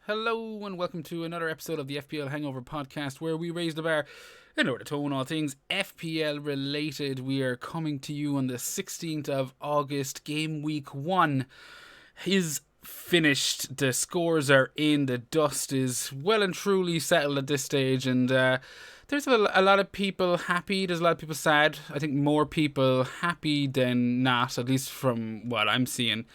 Hello and welcome to another episode of the FPL Hangover podcast where we raise the bar in order to tone all things FPL related. We are coming to you on the 16th of August. Game week 1 is finished. The scores are in. The dust is well and truly settled at this stage, and there's a lot of people happy. There's a lot of people sad. I think more people happy than not, at least from what I'm seeing.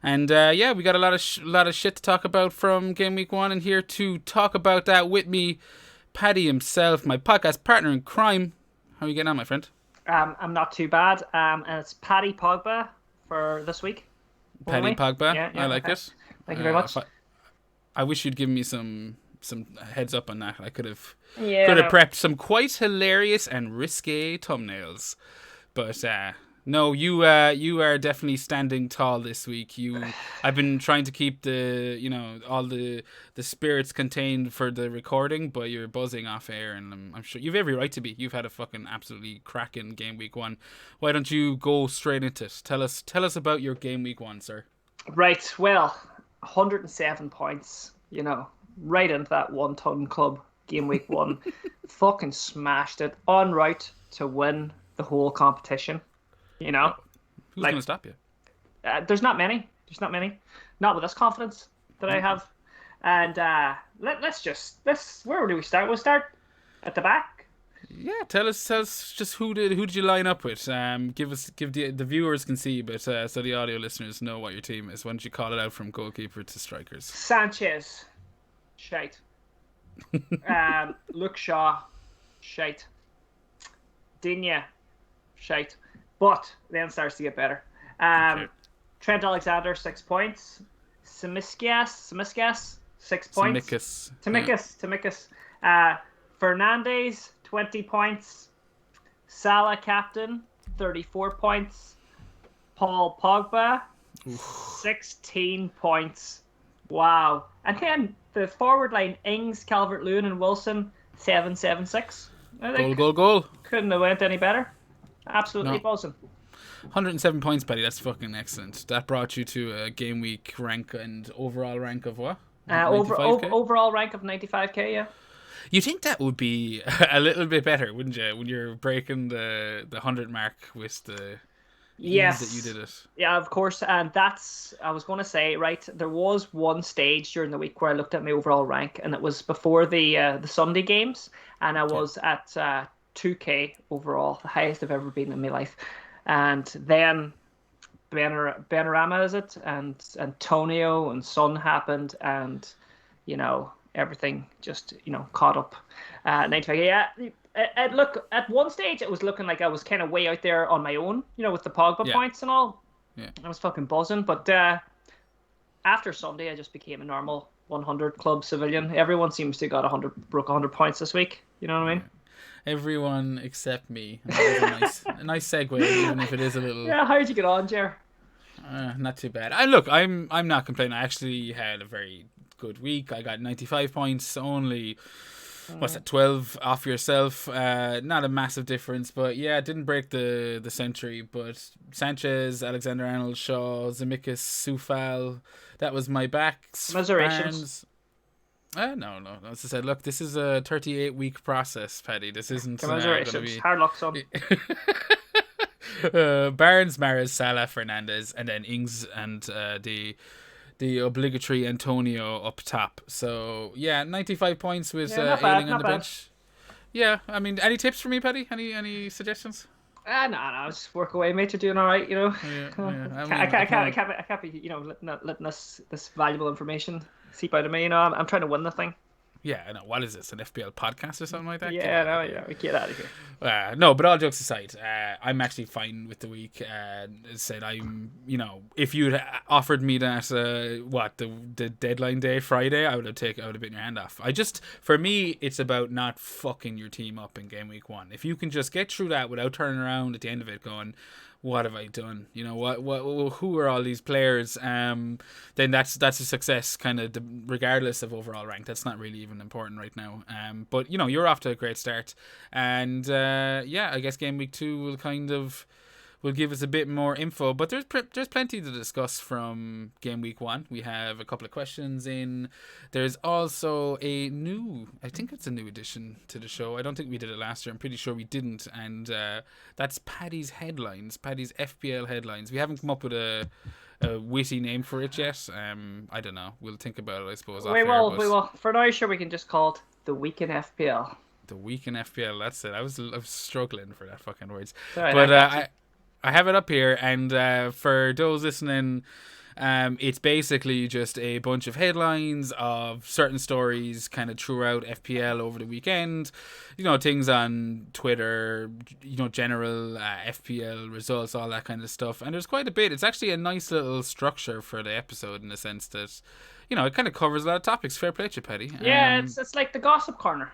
And we got a lot of shit to talk about from game week 1, and here to talk about that with me, Paddy himself, my podcast partner in crime. How are you getting on, my friend? I'm not too bad. And it's Paddy Pogba for this week. Paddy Pogba. Yeah, I like okay. it. Thank you very much. I wish you'd give me some heads up on that. I could have Yeah, prepped some quite hilarious and risque thumbnails, but no, you are definitely standing tall this week. I've been trying to keep all the spirits contained for the recording, but you're buzzing off air, and I'm sure you've every right to be. You've had a fucking absolutely cracking game week 1. Why don't you go straight into it? Tell us about your game week 1, sir. Right. Well, 107 points. Right into that 1-ton club. Game week 1, fucking smashed it. En route to win the whole competition. Who's gonna stop you? There's not many. Not with this confidence that I have. And let's. Where do we start? We'll start at the back. Yeah, tell us just who did you line up with? Give the viewers can see, but so the audio listeners know what your team is. Why don't you call it out from goalkeeper to strikers? Sanchez, shite. Luke Shaw, shite. Digne, shite. But then starts to get better. Okay. Trent Alexander, 6 points. Tsimikas, 6 points. Tsimikas. Fernandes, 20 points. Salah, captain, 34 points. Paul Pogba, 16 points. Wow. And then the forward line, Ings, Calvert-Lewin and Wilson, 776. Goal. Couldn't have went any better. Absolutely buzzing. 107 points, Paddy. That's fucking excellent. That brought you to a game week rank and overall rank of what? Overall rank of 95k, yeah. You think that would be a little bit better, wouldn't you, when you're breaking the 100 mark with the ease that you did it? Yeah, of course. And I was going to say, right, there was one stage during the week where I looked at my overall rank, and it was before the Sunday games, and I was at 2k overall, the highest I've ever been in my life. And then Benrahma, is it, and Antonio and Son happened, and everything just caught up. 95. Yeah, look, at one stage it was looking like I was kind of way out there on my own, with the Pogba points and all. Yeah, I was fucking buzzing, but after Sunday I just became a normal 100 club civilian. Everyone seems to got broke 100 points this week. You know what I mean? Everyone except me. That was a nice segue, even if it is a little. Yeah, how did you get on, Jer? Not too bad. I'm not complaining. I actually had a very good week. I got 95 points, only 12 off yourself. Not a massive difference, but yeah, didn't break the century. But Sanchez, Alexander-Arnold, Shaw, Tsimikas, Soufal, that was my back. Commiserations. No. As I said, look, this is a 38-week process, Paddy. This isn't Commiserations. going to be Hard luck, son. Barnes, Mahrez, Salah, Fernandes, and then Ings and the obligatory Antonio up top. So yeah, 95 points with Ayling on the bench. Yeah, I mean, any tips for me, Paddy? Any suggestions? No, just work away, mate. You're doing all right, I can't be, letting this valuable information seep out of me. I'm trying to win the thing. Yeah, I know. What is this? An FPL podcast or something like that? Yeah, get out of here. No, but all jokes aside, I'm actually fine with the week. Said I'm, if you'd offered me that, the deadline day Friday, I would have bitten your hand off. For me, it's about not fucking your team up in game week 1. If you can just get through that without turning around at the end of it going, what have I done? Who are all these players? Then that's a success, kind of regardless of overall rank. That's not really even important right now. But you're off to a great start, and I guess game week 2 will kind of will give us a bit more info. But there's plenty to discuss from game week 1. We have a couple of questions in. There's also I think it's a new addition to the show. I don't think we did it last year. I'm pretty sure we didn't. And that's Paddy's headlines, Paddy's FPL headlines. We haven't come up with a witty name for it yet. I don't know. We'll think about it, I suppose. We will. For now, sure, we can just call it the week in FPL. The week in FPL. That's it. I was struggling for that fucking words. Sorry, but I have it up here, and for those listening, it's basically just a bunch of headlines of certain stories kind of throughout FPL over the weekend. Things on Twitter, general FPL results, all that kind of stuff. And there's quite a bit. It's actually a nice little structure for the episode in the sense that, it kind of covers a lot of topics. Fair play to you, Paddy. Yeah, it's like the gossip corner,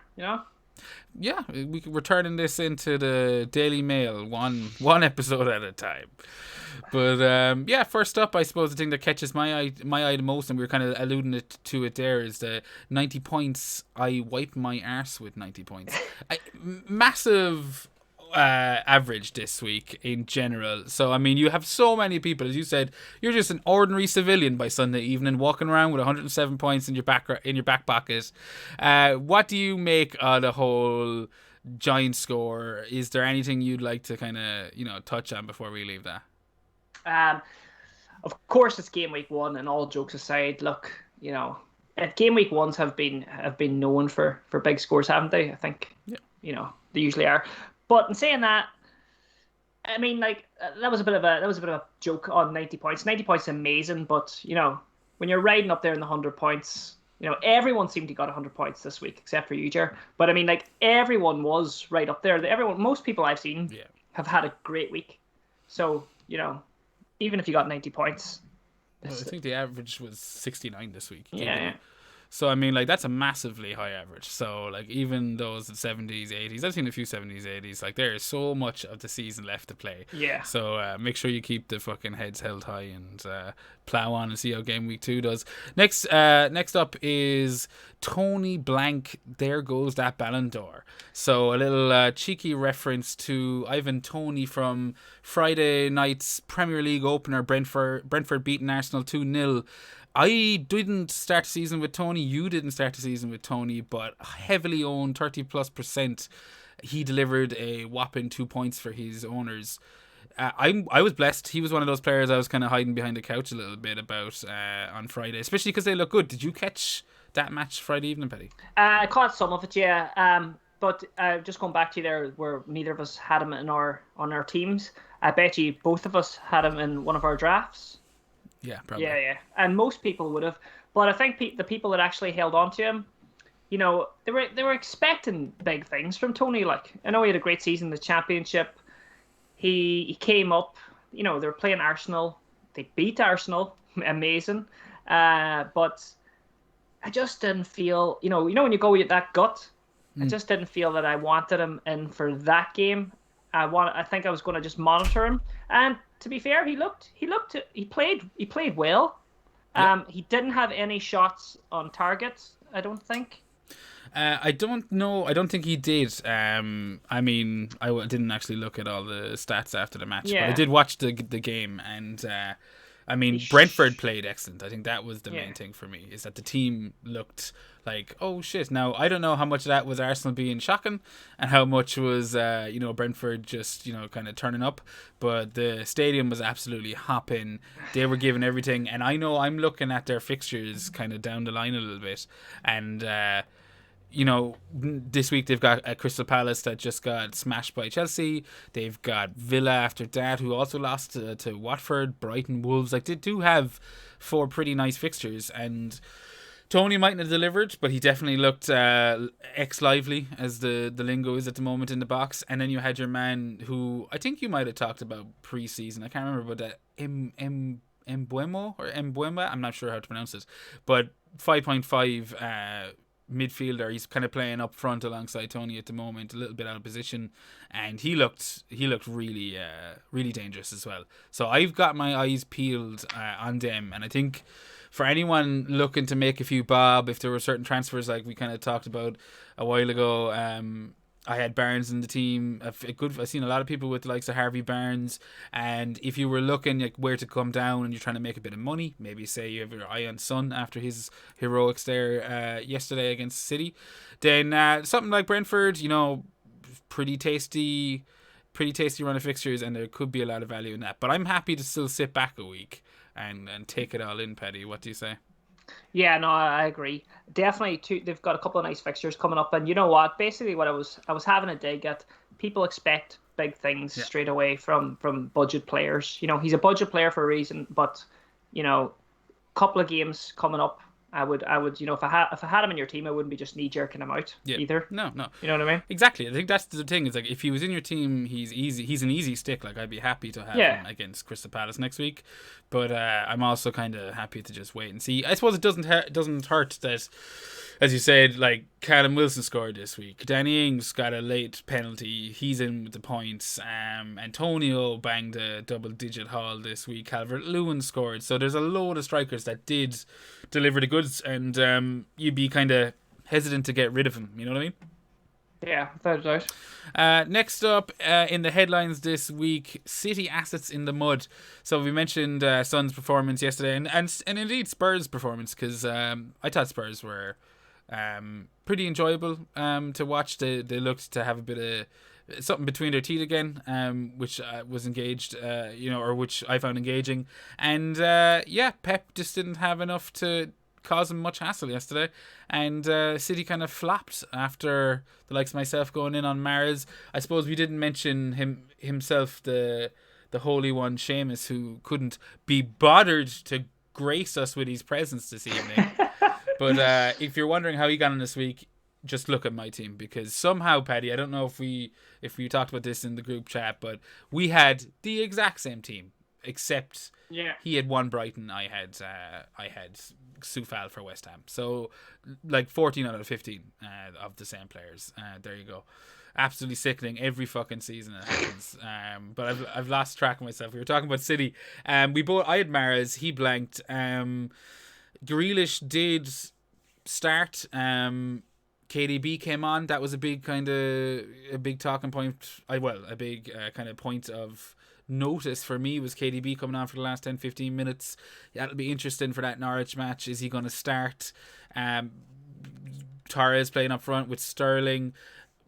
Yeah, we're turning this into the Daily Mail, one episode at a time. But first up, I suppose the thing that catches my eye the most, and we were kind of alluding to it there, is the 90 points. I wipe my arse with 90 points. Massive average this week in general. So I mean, you have so many people, as you said, you're just an ordinary civilian by Sunday evening, walking around with 107 points in your back pocket. What do you make of the whole giant score? Is there anything you'd like to kind of touch on before we leave that? Of course, it's game week 1, and all jokes aside, look, game week 1s have been known for big scores, haven't they? I think, they usually are. But in saying that, I mean, like, that was a bit of a joke on 90 points. 90 points is amazing, but when you're riding up there in the 100 points, everyone seemed to got 100 points this week except for you, Jer. But I mean, like, everyone was right up there. Most people I've seen have had a great week. So even if you got 90 points, I think the average was 69 this week. Yeah. So, I mean, like, that's a massively high average. So, like, even those 70s, 80s, I've seen a few 70s, 80s. Like, there is so much of the season left to play. Yeah. So, make sure you keep the fucking heads held high and plow on and see how game week 2 does. Next up is Tony Blank. There goes that Ballon d'Or. So, a little cheeky reference to Ivan Toney from Friday night's Premier League opener. Brentford beating Arsenal 2-0. I didn't start the season with Tony. You didn't start the season with Tony, but heavily owned, 30+%. He delivered a whopping 2 points for his owners. I was blessed. He was one of those players I was kind of hiding behind the couch a little bit about on Friday, especially because they look good. Did you catch that match Friday evening, Paddy? I caught some of it, yeah. But just going back to you there, where neither of us had him on our teams. I bet you both of us had him in one of our drafts. Yeah, probably. Yeah. And most people would have. But I think the people that actually held on to him, they were expecting big things from Tony. Like, I know he had a great season in the Championship. He came up, they were playing Arsenal. They beat Arsenal. Amazing. But I just didn't feel, when you go with that gut, I just didn't feel that I wanted him in for that game. I think I was going to just monitor him. And to be fair, he played well. Yep. He didn't have any shots on target, I don't think. I don't know. I don't think he did. I mean, I didn't actually look at all the stats after the match, but I did watch the game, and I mean, Brentford played excellent. I think that was the main thing for me, is that the team looked like, oh shit. Now, I don't know how much of that was Arsenal being shocking and how much was, Brentford just, kind of turning up. But the stadium was absolutely hopping. They were giving everything. And I know I'm looking at their fixtures kind of down the line a little bit. And, this week they've got a Crystal Palace that just got smashed by Chelsea. They've got Villa after that, who also lost to Watford, Brighton, Wolves. Like, they do have 4 pretty nice fixtures, and Tony mightn't have delivered, but he definitely looked ex-lively, as the lingo is at the moment in the box. And then you had your man, who I think you might have talked about pre-season. I can't remember, but Mbuemo or Mbuema, I'm not sure how to pronounce it, but 5.5 midfielder. He's kind of playing up front alongside Tony at the moment, a little bit out of position, and he looked really really dangerous as well. So I've got my eyes peeled on them, and I think for anyone looking to make a few bob, if there were certain transfers like we kind of talked about a while ago, I had Barnes in the team. I've seen a lot of people with the likes of Harvey Barnes. And if you were looking like where to come down and you're trying to make a bit of money, maybe say you have your eye on Son after his heroics there yesterday against City, then something like Brentford, pretty tasty run of fixtures, and there could be a lot of value in that. But I'm happy to still sit back a week and take it all in, Paddy. What do you say? Yeah, no, I agree. Definitely, too. They've got a couple of nice fixtures coming up, and you know what? Basically, what I was having a dig at. People expect big things straight away from budget players. He's a budget player for a reason, but couple of games coming up. I would, if I had him in your team, I wouldn't be just knee jerking him out either. No. You know what I mean? Exactly. I think that's the thing. Is like if he was in your team, he's easy. He's an easy stick. Like I'd be happy to have him against Crystal Palace next week, but I'm also kind of happy to just wait and see. I suppose it doesn't hurt that, as you said, like Callum Wilson scored this week. Danny Ings got a late penalty. He's in with the points. Antonio banged a double-digit haul this week. Calvert-Lewin scored. So there's a load of strikers that did deliver the goods, and you'd be kind of hesitant to get rid of him. You know what I mean? Yeah, without a doubt. Next up in the headlines this week, City assets in the mud. So we mentioned Son's performance yesterday, and indeed Spurs' performance, because I thought Spurs were pretty enjoyable to watch. They looked to have a bit of something between their teeth again, which was engaged, or which I found engaging. And Pep just didn't have enough to cause him much hassle yesterday, and City kind of flopped after the likes of myself going in on Mahrez. I suppose we didn't mention himself, the Holy One, Seamus, who couldn't be bothered to grace us with his presence this evening. But if you're wondering how he got on this week, just look at my team, because somehow, Paddy, I don't know if we talked about this in the group chat, but we had the exact same team, except he had one Brighton, I had Soufal for West Ham. So like 14 out of 15 of the same players. There you go. Absolutely sickening. Every fucking season it happens. But I've lost track of myself. We were talking about City. I had Mahrez, he blanked. Grealish did start. KDB came on. That was a big talking point. A big kind of point of notice for me was KDB coming on for the last 10-15 minutes. That'll be interesting for that Norwich match. Is he going to start? Torres playing up front with Sterling.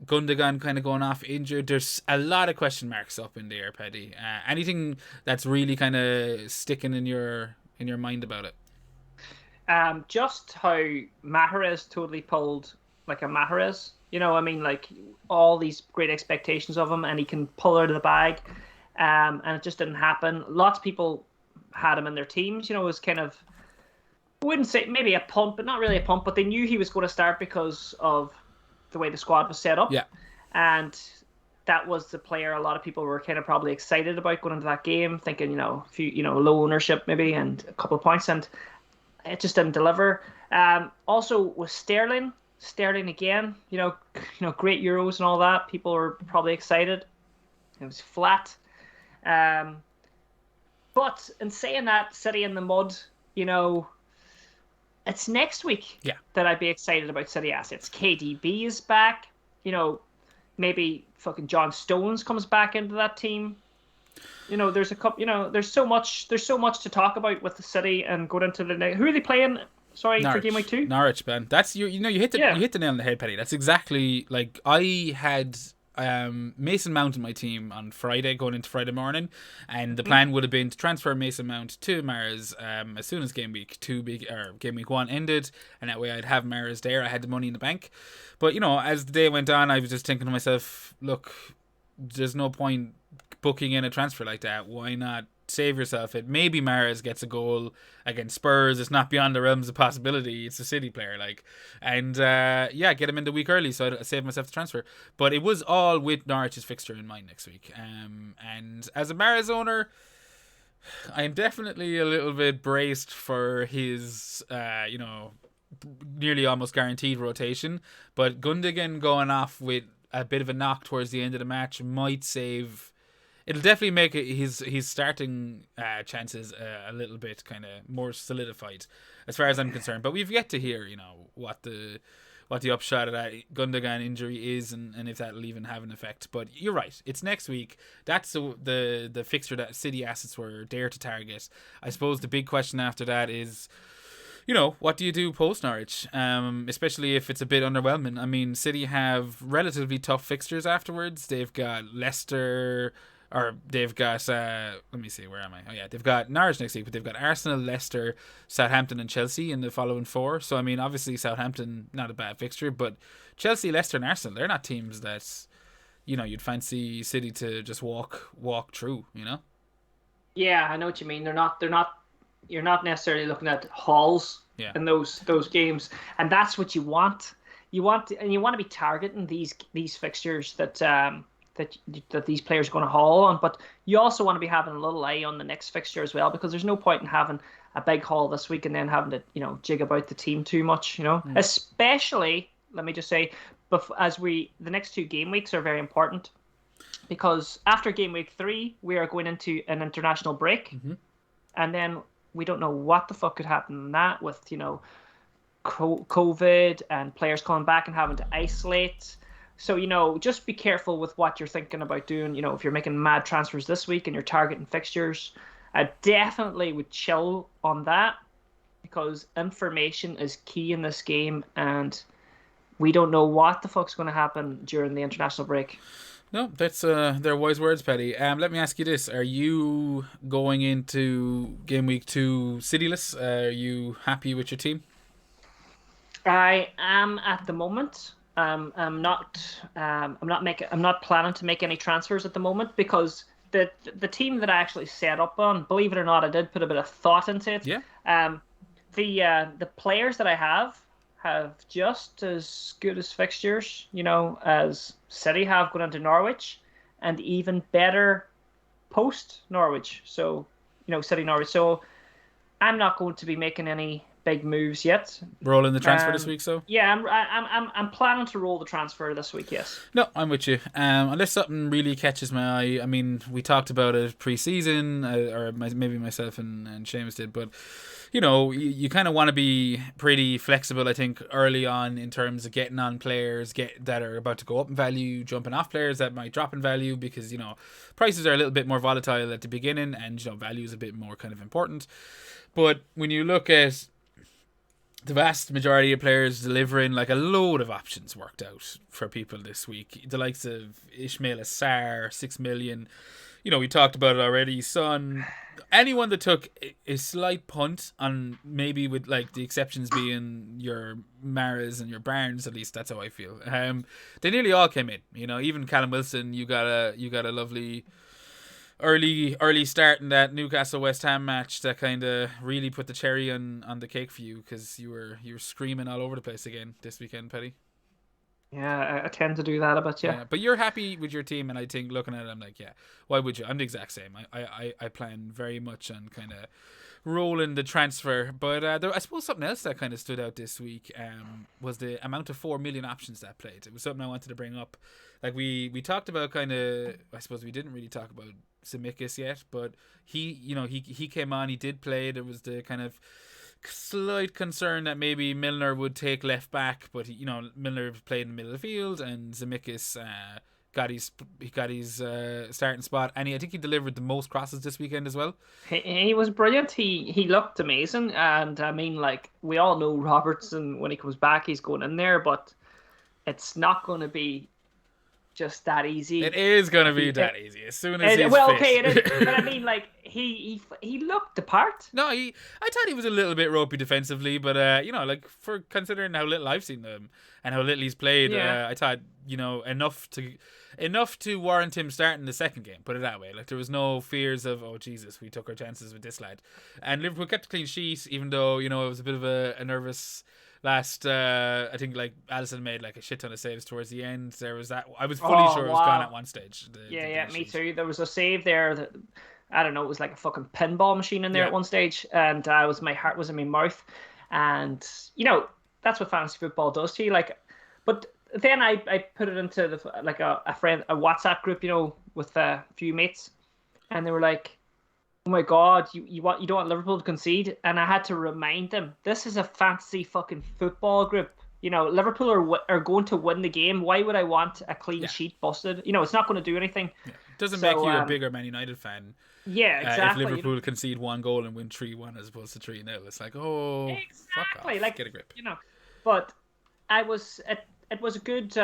Gundogan kind of going off injured. There's a lot of question marks up in the air, Paddy. Anything that's really kind of sticking in your mind about it? Just how Mahrez totally pulled like a Mahrez. Like all these great expectations of him, and he can pull out of the bag. And it just didn't happen. Lots of people had him in their teams. It was kind of, I wouldn't say maybe a punt, but not really a punt. But they knew he was going to start because of the way the squad was set up. Yeah. And that was the player a lot of people were kind of probably excited about going into that game, thinking, a few, low ownership maybe and a couple of points, and it just didn't deliver. Also with Sterling again, great Euros and all that. People were probably excited. It was flat. But in saying that, City in the mud, it's next week that I'd be excited about City assets. KDB is back. Maybe fucking John Stones comes back into that team. There's a couple. There's so much to talk about with the City and going into the next. Who are they playing? Sorry, Norwich. For game week 2. Norwich, Ben. That's you hit the nail on the head, Paddy. That's exactly like I had. Mason Mount in my team on Friday, going into Friday morning, and the plan would have been to transfer Mason Mount to Mahrez as soon as game week 1 ended, and that way I'd have Mahrez there. I had the money in the bank, but as the day went on, I was just thinking to myself, look, there's no point booking in a transfer like that. Why not save yourself? It maybe Mahrez gets a goal against Spurs. It's not beyond the realms of possibility. It's a City player, get him in the week early, so I saved myself the transfer. But it was all with Norwich's fixture in mind next week. And as a Mahrez owner, I am definitely a little bit braced for his, nearly almost guaranteed rotation. But Gundogan going off with a bit of a knock towards the end of the match might save. It'll definitely make his starting chances a little bit kind of more solidified, as far as I'm concerned. But we've yet to hear, what the what the upshot of that Gundogan injury is, and if that'll even have an effect. But you're right, it's next week. That's the fixture that City assets were there to target. I suppose the big question after that is, what do you do post Norwich? Especially if it's a bit underwhelming. I mean, City have relatively tough fixtures afterwards. They've got Leicester, or they've got, let me see, where am I? Oh yeah, they've got Norwich next week, but they've got Arsenal, Leicester, Southampton and Chelsea in the following 4. So, I mean, obviously Southampton, not a bad fixture, but Chelsea, Leicester and Arsenal, they're not teams that, you'd fancy City to just walk through, Yeah, I know what you mean. You're not necessarily looking at hauls in those games, and that's what you want. You want to be targeting these fixtures that these players are going to haul on, but you also want to be having a little eye on the next fixture as well, because there's no point in having a big haul this week and then having to jig about the team too much. Especially, let me just say, the next 2 game weeks are very important, because after game week 3 we are going into an international break, and then we don't know what the fuck could happen in that with, COVID and players coming back and having to isolate. So, just be careful with what you're thinking about doing. If you're making mad transfers this week and you're targeting fixtures, I definitely would chill on that, because information is key in this game, and we don't know what the fuck's going to happen during the international break. No, that's they're wise words, Paddy. Let me ask you this: are you going into game week 2 cityless? Are you happy with your team? I am at the moment. I'm not planning to make any transfers at the moment, because the team that I actually set up on, believe it or not, I did put a bit of thought into it. Yeah. The players that I have just as good as fixtures, as City have going into Norwich, and even better post Norwich. So, City Norwich. So I'm not going to be making any big moves yet. Rolling the transfer this week, so yeah, I'm planning to roll the transfer this week. Yes. No, I'm with you. Unless something really catches my eye. I mean, we talked about it pre-season, or maybe myself and Seamus did, but you kind of want to be pretty flexible, I think, early on in terms of getting on players that are about to go up in value, jumping off players that might drop in value, because prices are a little bit more volatile at the beginning, and value is a bit more kind of important. But when you look at the vast majority of players delivering, like, a load of options worked out for people this week. The likes of Ismail Assar, 6 million. We talked about it already. Son, anyone that took a slight punt on, maybe with, like, the exceptions being your Maras and your Barnes, at least that's how I feel. They nearly all came in. Even Callum Wilson, you got a lovely early start in that Newcastle West Ham match that kind of really put the cherry on the cake for you, because you were screaming all over the place again this weekend, Paddy. Yeah, I tend to do that a bit, yeah. But you're happy with your team, and I think looking at it, I'm like, yeah, why would you? I'm the exact same. I plan very much on kind of rolling the transfer. But I suppose something else that kind of stood out this week was the amount of 4 million options that played. It was something I wanted to bring up. Like, we talked about kind of, I suppose we didn't really talk about Zemeckis yet, but he came on, he did play. There was the kind of slight concern that maybe Milner would take left back, but Milner played in the middle of the field, and Zemeckis got his starting spot, and I think he delivered the most crosses this weekend as well. He was brilliant. He looked amazing, and I mean, like, we all know Robertson, when he comes back, he's going in there, but it's not going to be just that easy. It is going to be that easy as soon as he's well, fit. okay, it is, but I mean, like, he looked the part. No, I thought he was a little bit ropey defensively, but like, for considering how little I've seen him and how little he's played, I thought enough to warrant him starting the second game. Put it that way. Like, there was no fears of, oh Jesus, we took our chances with this lad. And Liverpool kept a clean sheet, even though it was a bit of a nervous. Last, I think, like, Alisson made like a shit ton of saves towards the end. There was that. I was fully sure it was gone at one stage. Me too. There was a save there that, I don't know, it was like a fucking pinball machine in there at one stage, and my heart was in my mouth, and that's what fantasy football does to you. Like, but then I put it into a WhatsApp group, with a few mates, and they were like, oh my God, you don't want Liverpool to concede? And I had to remind them, this is a fantasy fucking football group. Liverpool are going to win the game. Why would I want a clean Yeah. sheet busted? It's not going to do anything. Yeah. Doesn't make So you a bigger Man United fan. yeah, If exactly. Liverpool concede 1 goal and win 3-1 as opposed to 3-0, it's like, oh, fuck off, Exactly. Like, get a grip. But it was a good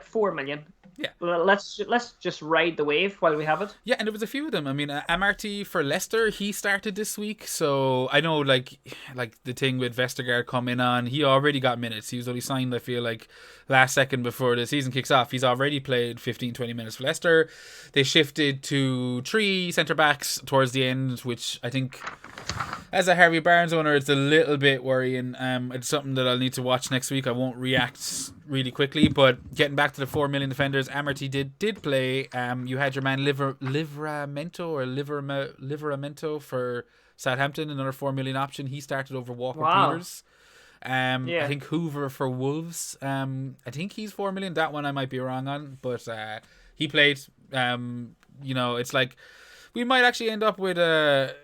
4 million. Yeah. Well, let's just ride the wave while we have it. Yeah, and there was a few of them. I mean, MRT for Leicester, he started this week, so I know like the thing with Vestergaard coming on, he already got minutes. He was only signed, I feel like, last second before the season kicks off. He's already played 15-20 minutes for Leicester. They shifted to 3 centre backs towards the end, which I think, as a Harvey Barnes owner, it's a little bit worrying. It's something that I'll need to watch next week. I won't react really quickly, but getting back to the 4 million defenders, Amarty did play. You had your man Liveramento for Southampton, another 4 million option. He started over Walker Peters. I think Hoover for Wolves. I think he's 4 million. That one I might be wrong on, but he played. It's like we might actually end up with a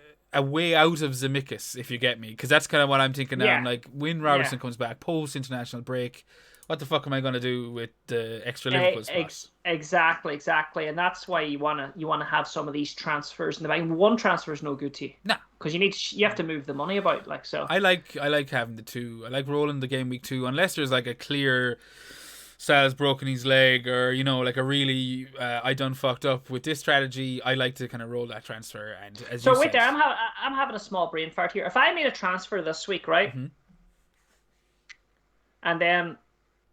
way out of Zemeckis, if you get me, because that's kind of what I'm thinking now. I'm like, when Robertson comes back post international break, what the fuck am I going to do with the extra Liverpool spot? Exactly, and that's why you wanna have some of these transfers in the bank. One transfer is no good to you, nah, because you have to move the money about. Like, so I like having the 2. I like rolling the game week 2 unless there's like a clear Sal's broken his leg, or like a really I done fucked up with this strategy. I like to kind of roll that transfer. And as so you wait said, there, I'm having a small brain fart here. If I made a transfer this week, right, and then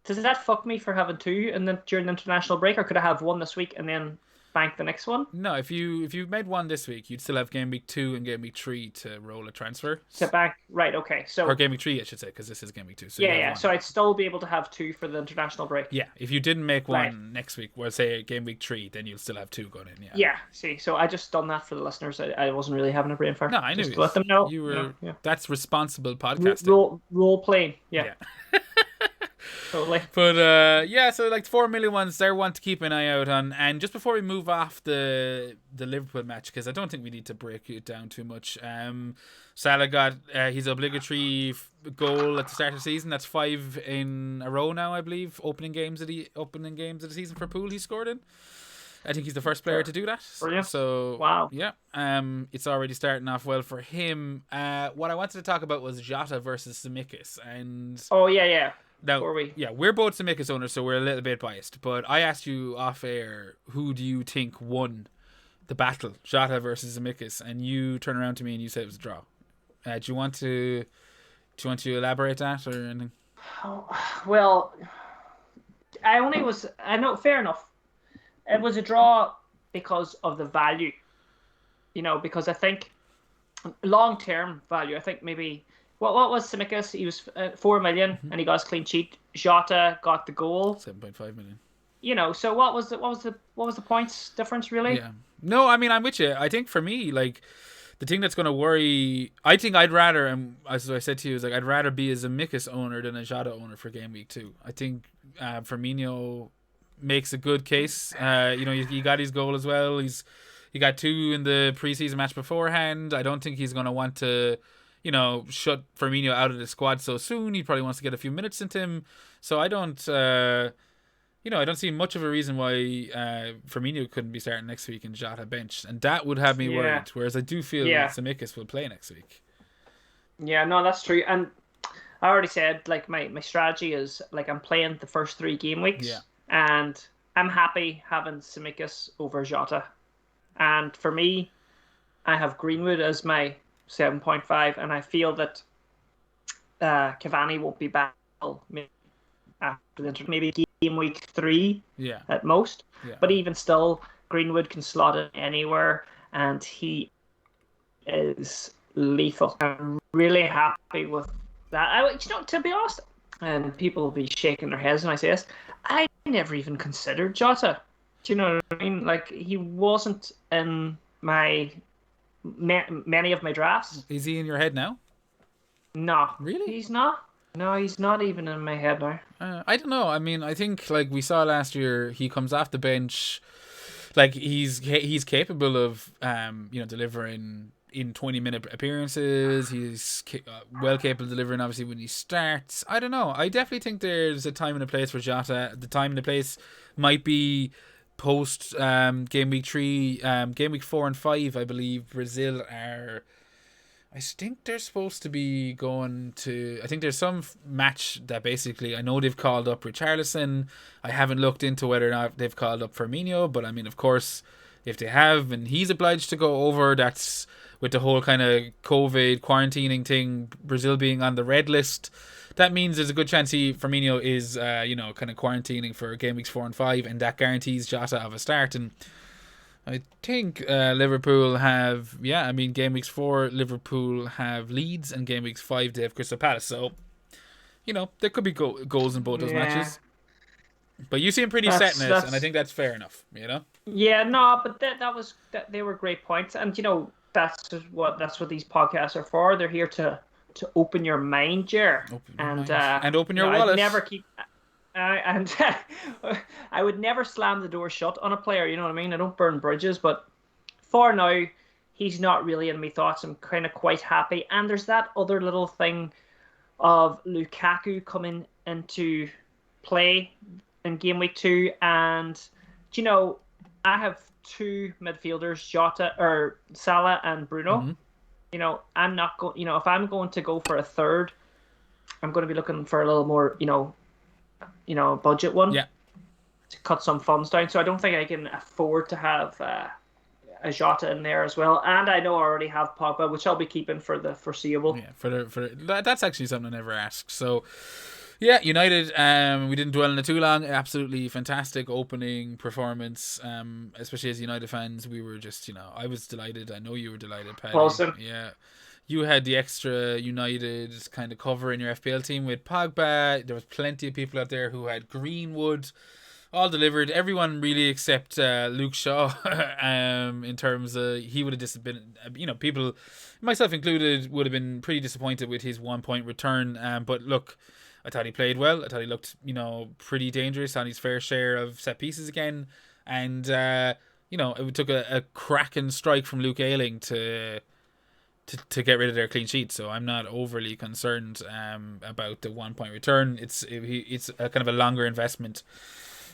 does that fuck me for having 2 and then during the international break, or could I have 1 this week and then bank the next one? No, if you made 1 this week, you'd still have game week 2 and game week 3 to roll a transfer. To bank, right? Okay, so or game week 3, I should say, because this is game week 2. So yeah. So I'd still be able to have 2 for the international break. Yeah, if you didn't make 1 next week, well, say game week 3, then you'll still have 2 going in. Yeah. See, so I just done that for the listeners. I wasn't really having a brain fart. No, I knew. Just to let them know you were. That's responsible podcasting. Role playing. Yeah. Totally. But so like the 4 million ones, they're one to keep an eye out on. And just before we move off the Liverpool match, because I don't think we need to break it down too much. Salah got his obligatory goal at the start of the season. That's 5 in a row now, I believe. Opening games of the season for Pool he scored in. I think he's the first player to do that. Brilliant. So wow. Yeah. It's already starting off well for him. What I wanted to talk about was Jota versus Zemeckis, and now, we're both Zemeckis owners, so we're a little bit biased. But I asked you off air, who do you think won the battle, Jota versus Zemeckis? And you turn around to me and you said it was a draw. Do you want to elaborate that or anything? Well, I know, fair enough. It was a draw because of the value, because I think long-term value, I think maybe, what was Zemeckis? He was 4 million and he got his clean sheet. Jota got the goal. 7.5 million. So what was the points difference really? Yeah. No, I mean, I'm with you. I think for me, like, the thing that's going to worry, I think I'd rather, and as I said to you, is like I'd rather be a Zemeckis owner than a Jota owner for game week 2. I think Firmino makes a good case. He got his goal as well. He got 2 in the preseason match beforehand. I don't think he's going to want to, shut Firmino out of the squad so soon. He probably wants to get a few minutes into him. So I don't see much of a reason why Firmino couldn't be starting next week and Jota bench, and that would have me worried. Whereas I do feel Zemeckis will play next week. Yeah, no, that's true. And I already said, like, my strategy is, like, I'm playing the first 3 game weeks. Yeah. And I'm happy having Zemeckis over Jota. And for me, I have Greenwood as my 7.5, and I feel that Cavani won't be back after maybe game week 3 at most. Yeah. But even still, Greenwood can slot it anywhere, and he is lethal. I'm really happy with that. To be honest, and people will be shaking their heads when I say this, I never even considered Jota. Do you know what I mean? Like, he wasn't in many of my drafts. Is he in your head now? No. Really? He's not. No, he's not even in my head now. I don't know. I mean, I think, like we saw last year, he comes off the bench. Like, he's capable of delivering in 20-minute appearances. He's well capable of delivering, obviously, when he starts. I don't know. I definitely think there's a time and a place for Jota. The time and the place might be post game week 3, game week 4 and 5. I believe Brazil are. I think they're supposed to be going to. I think there's some match that basically. I know they've called up Richarlison. I haven't looked into whether or not they've called up Firmino, but I mean, of course, if they have and he's obliged to go over, that's with the whole kind of COVID quarantining thing, Brazil being on the red list. That means there's a good chance Firmino is, kind of quarantining for game weeks 4 and 5, and that guarantees Jota of a start. And I think Liverpool have, game weeks 4, Liverpool have Leeds, and game weeks 5, they have Crystal Palace. So, there could be goals in both those matches. But you seem pretty set in it, and I think that's fair enough, Yeah, no, but they were great points. And, that's what these podcasts are for. They're here to open your mind, Jer. And open your wallet. I'd never keep... and I would never slam the door shut on a player, you know what I mean? I don't burn bridges, but for now, he's not really in my thoughts. I'm kind of quite happy. And there's that other little thing of Lukaku coming into play in game week 2. And, I have 2 midfielders, Jota or Salah and Bruno. Mm-hmm. I'm not going. If I'm going to go for a third, I'm going to be looking for a little more, budget one. Yeah. To cut some funds down. So I don't think I can afford to have a Jota in there as well. And I know I already have Pogba, which I'll be keeping for the foreseeable. Yeah, that's actually something I never asked. So. Yeah, United, we didn't dwell on it too long. Absolutely fantastic opening performance, especially as United fans. We were just, I was delighted. I know you were delighted, Paddy. Awesome. Yeah. You had the extra United kind of cover in your FPL team with Pogba. There was plenty of people out there who had Greenwood. All delivered. Everyone really except Luke Shaw, in terms of he would have just been, people, myself included, would have been pretty disappointed with his 1 point return. But look, I thought he played well. I thought he looked, pretty dangerous on his fair share of set pieces again. And, it took a cracking strike from Luke Ayling to get rid of their clean sheet. So I'm not overly concerned about the 1 point return. It's a kind of a longer investment.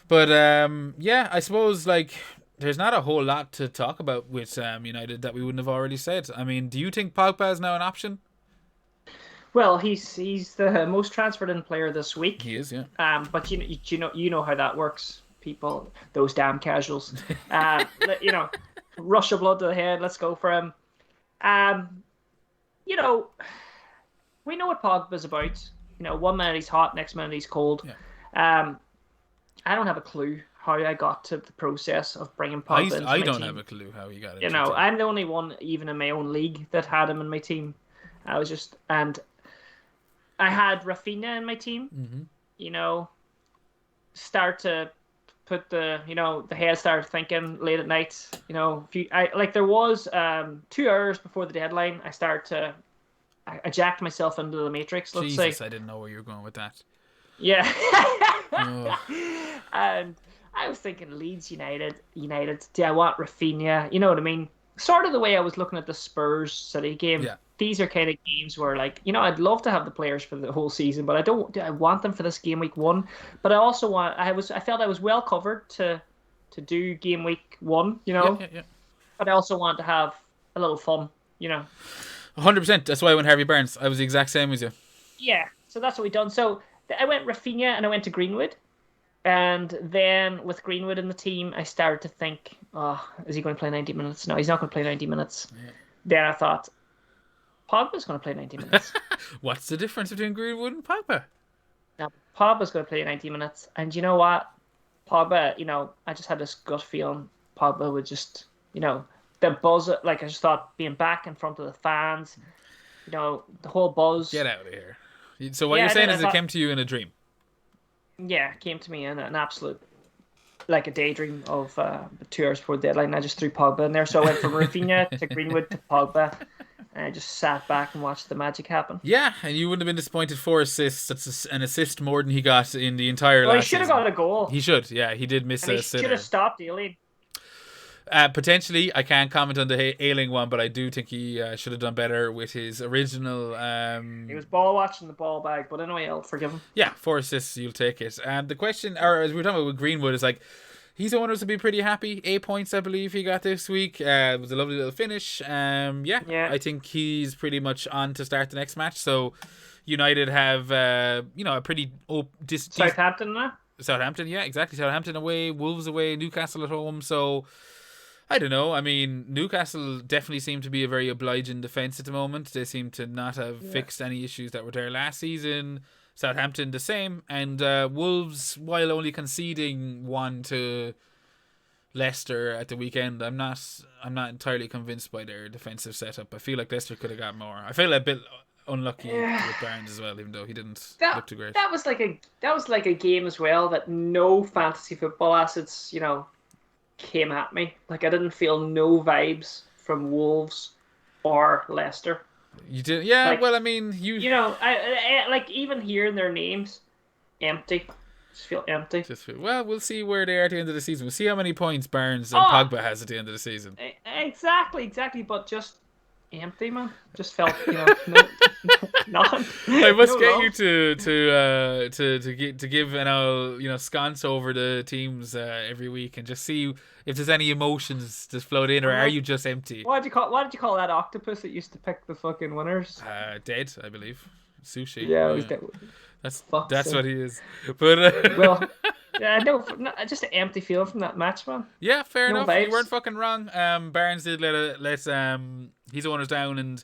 But, I suppose, there's not a whole lot to talk about with United that we wouldn't have already said. I mean, do you think Pogba is now an option? Well, he's the most transferred in player this week. He is, yeah. But you know how that works. People, those damn casuals. Rush of blood to the head. Let's go for him. We know what Pogba's about. 1 minute he's hot, next minute he's cold. Yeah. I don't have a clue how I got to the process of bringing Pogba into my team. I don't have a clue how he got into team. I'm the only one, even in my own league, that had him in my team. I had Rafinha in my team. Mm-hmm. Start to put the head started thinking late at night. There was 2 hours before the deadline. I jacked myself into the matrix. Let's say. I didn't know where you were going with that. Yeah. And I was thinking Leeds United. Do I want Rafinha? You know what I mean? Sort of the way I was looking at the Spurs City game. Yeah. These are kind of games where, I'd love to have the players for the whole season, but I want them for this game week 1. But I also I felt I was well covered to do game week 1, Yeah. But I also want to have a little fun, 100%. That's why I went Harvey Barnes. I was the exact same as you. Yeah. So that's what we done. So I went Rafinha and I went to Greenwood. And then with Greenwood in the team, I started to think, is he going to play 90 minutes? No, he's not going to play 90 minutes. Yeah. Then I thought, Pogba's going to play 90 minutes. What's the difference between Greenwood and Pogba? Now, Pogba's going to play 90 minutes. And you know what? Pogba, I just had this gut feeling Pogba would just, the buzz, I just thought being back in front of the fans, the whole buzz. Get out of here. So what you're saying is it came to you in a dream? Yeah, it came to me in an absolute, a daydream of 2 hours before the deadline. I just threw Pogba in there. So I went from Rafinha to Greenwood to Pogba. And I just sat back and watched the magic happen. Yeah, and you wouldn't have been disappointed. 4 assists. That's an assist more than he got in the entire last season. He should have got a goal. He should, yeah. He did miss a sitter. He should have stopped Alien. Potentially, I can't comment on the Ailing one, but I do think he should have done better with his original. He was ball watching the ball bag, but anyway, I'll forgive him. Yeah, 4 assists, you'll take it. And the question, or as we were talking about with Greenwood, is like, his owners would be pretty happy. 8 points, I believe, he got this week. It was a lovely little finish. Yeah, I think he's pretty much on to start the next match. So United have, a pretty Southampton now? Southampton, yeah, exactly. Southampton away, Wolves away, Newcastle at home. So I don't know. I mean, Newcastle definitely seem to be a very obliging defence at the moment. They seem to not have fixed any issues that were there last season. Southampton the same. And Wolves, while only conceding 1 to Leicester at the weekend, I'm not entirely convinced by their defensive setup. I feel like Leicester could have got more. I feel a bit unlucky with Barnes as well, even though he didn't look too great. That was like a game as well that no fantasy football assets, came at me. Like, I didn't feel no vibes from Wolves or Leicester. You did, yeah. Like, well, I mean, I like, even hearing their names, empty. Just feel empty. Well, we'll see where they are at the end of the season. We'll see how many points Barnes and Pogba has at the end of the season. Exactly. But just empty, man. Just felt, nothing. I must get you to give an old, sconce over the teams every week and just see if there's any emotions just float in, or are you just empty? What did you call that octopus that used to pick the fucking winners? Dead, I believe. Sushi. Yeah, it was dead. That's what he is. But well, yeah, no, just an empty feeling from that match, man. Yeah, fair enough. Vibes. You weren't fucking wrong. Barnes did let his owners down, and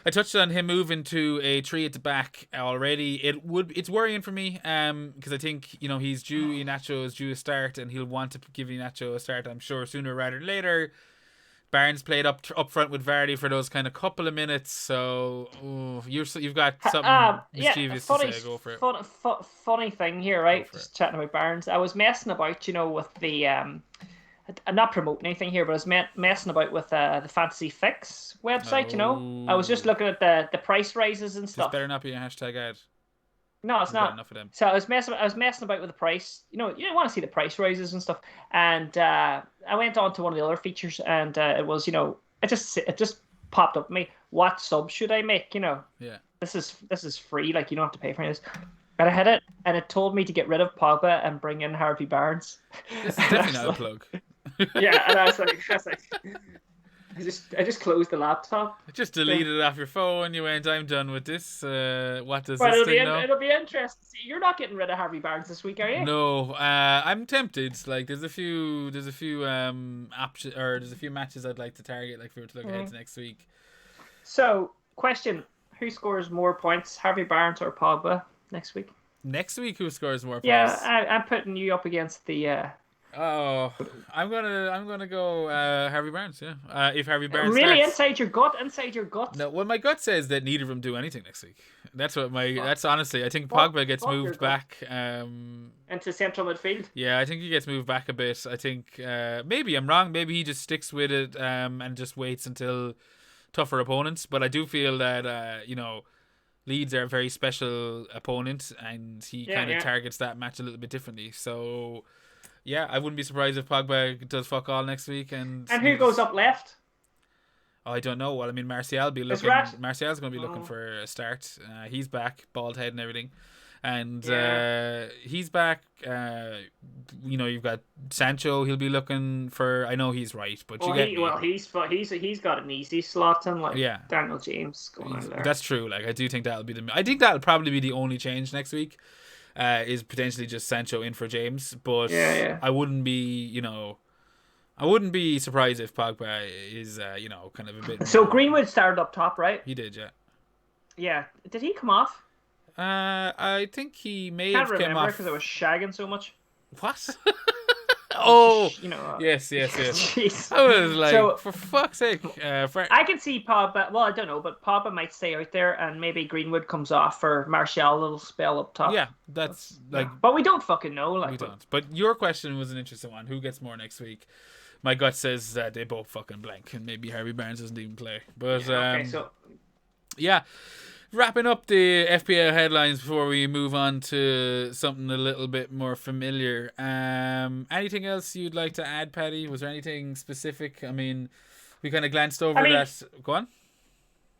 I touched on him moving to a 3 at the back already. It's worrying for me, because I think he's due. Iheanacho is due a start, and he'll want to give Iheanacho a start, I'm sure, sooner rather than later. Barnes played up front with Vardy for those kind of couple of minutes, so you've got something mischievous to say. Go for it. Funny thing here, right? Just chatting about Barnes. I was messing about, with the I'm not promoting anything here, but I was messing about with the Fantasy Fix website. I was just looking at the price rises and stuff. This better not be a hashtag ad. No, it's not. Enough of them. So I was messing about with the price. You don't want to see the price rises and stuff. And I went on to one of the other features, and it was, it just popped up to me. What sub should I make? Yeah. This is free. Like, you don't have to pay for this. But I hit it, and it told me to get rid of Pogba and bring in Harvey Barnes. This is definitely not a plug. Yeah, and I was like, I just closed the laptop. Just deleted it off your phone. You went, I'm done with this. What does this thing know? It'll be interesting. You're not getting rid of Harvey Barnes this week, are you? No, I'm tempted. Like, there's a few options, or there's a few matches I'd like to target. Like, if we were to look ahead to next week. So, question: who scores more points, Harvey Barnes or Pogba next week? Next week, who scores more points? Yeah, I'm putting you up against the. Oh, I'm gonna go Harvey Barnes. Yeah, if Harvey Barnes really starts. inside your gut. No, well, my gut says that neither of them do anything next week. That's what That's honestly. I think Pogba gets moved back into central midfield. Yeah, I think he gets moved back a bit. I think maybe I'm wrong. Maybe he just sticks with it and just waits until tougher opponents. But I do feel that Leeds are a very special opponent, and he kind of targets that match a little bit differently. So. Yeah, I wouldn't be surprised if Pogba does fuck all next week. And who goes up left? Oh, I don't know. Well, I mean, Martial's going to be looking for a start. He's back, bald head and everything. And he's back. You've got Sancho. He'll be looking for. I know he's right, but he's got an easy slot in, like Daniel James going on there. That's true. Like, I do think I think that'll probably be the only change next week. Is potentially just Sancho in for James, but I wouldn't be, I wouldn't be surprised if Pogba is, kind of a bit. So Greenwood started up top, right? He did, yeah. Yeah, did he come off? I think he may have come off because I was shagging so much. What? Yes. Jeez. I was like, for fuck's sake. I can see Pogba. Well, I don't know, but Pogba might stay out there, and maybe Greenwood comes off for Martial, a little spell up top. Yeah, that's like. But we don't fucking know. Like, we don't. But your question was an interesting one. Who gets more next week? My gut says that they both fucking blank, and maybe Harvey Barnes doesn't even play. But okay, so yeah. wrapping up the FPL headlines before we move on to something a little bit more familiar. Anything else you'd like to add, Paddy? Was there anything specific? I mean, we kind of glanced over that. Go on.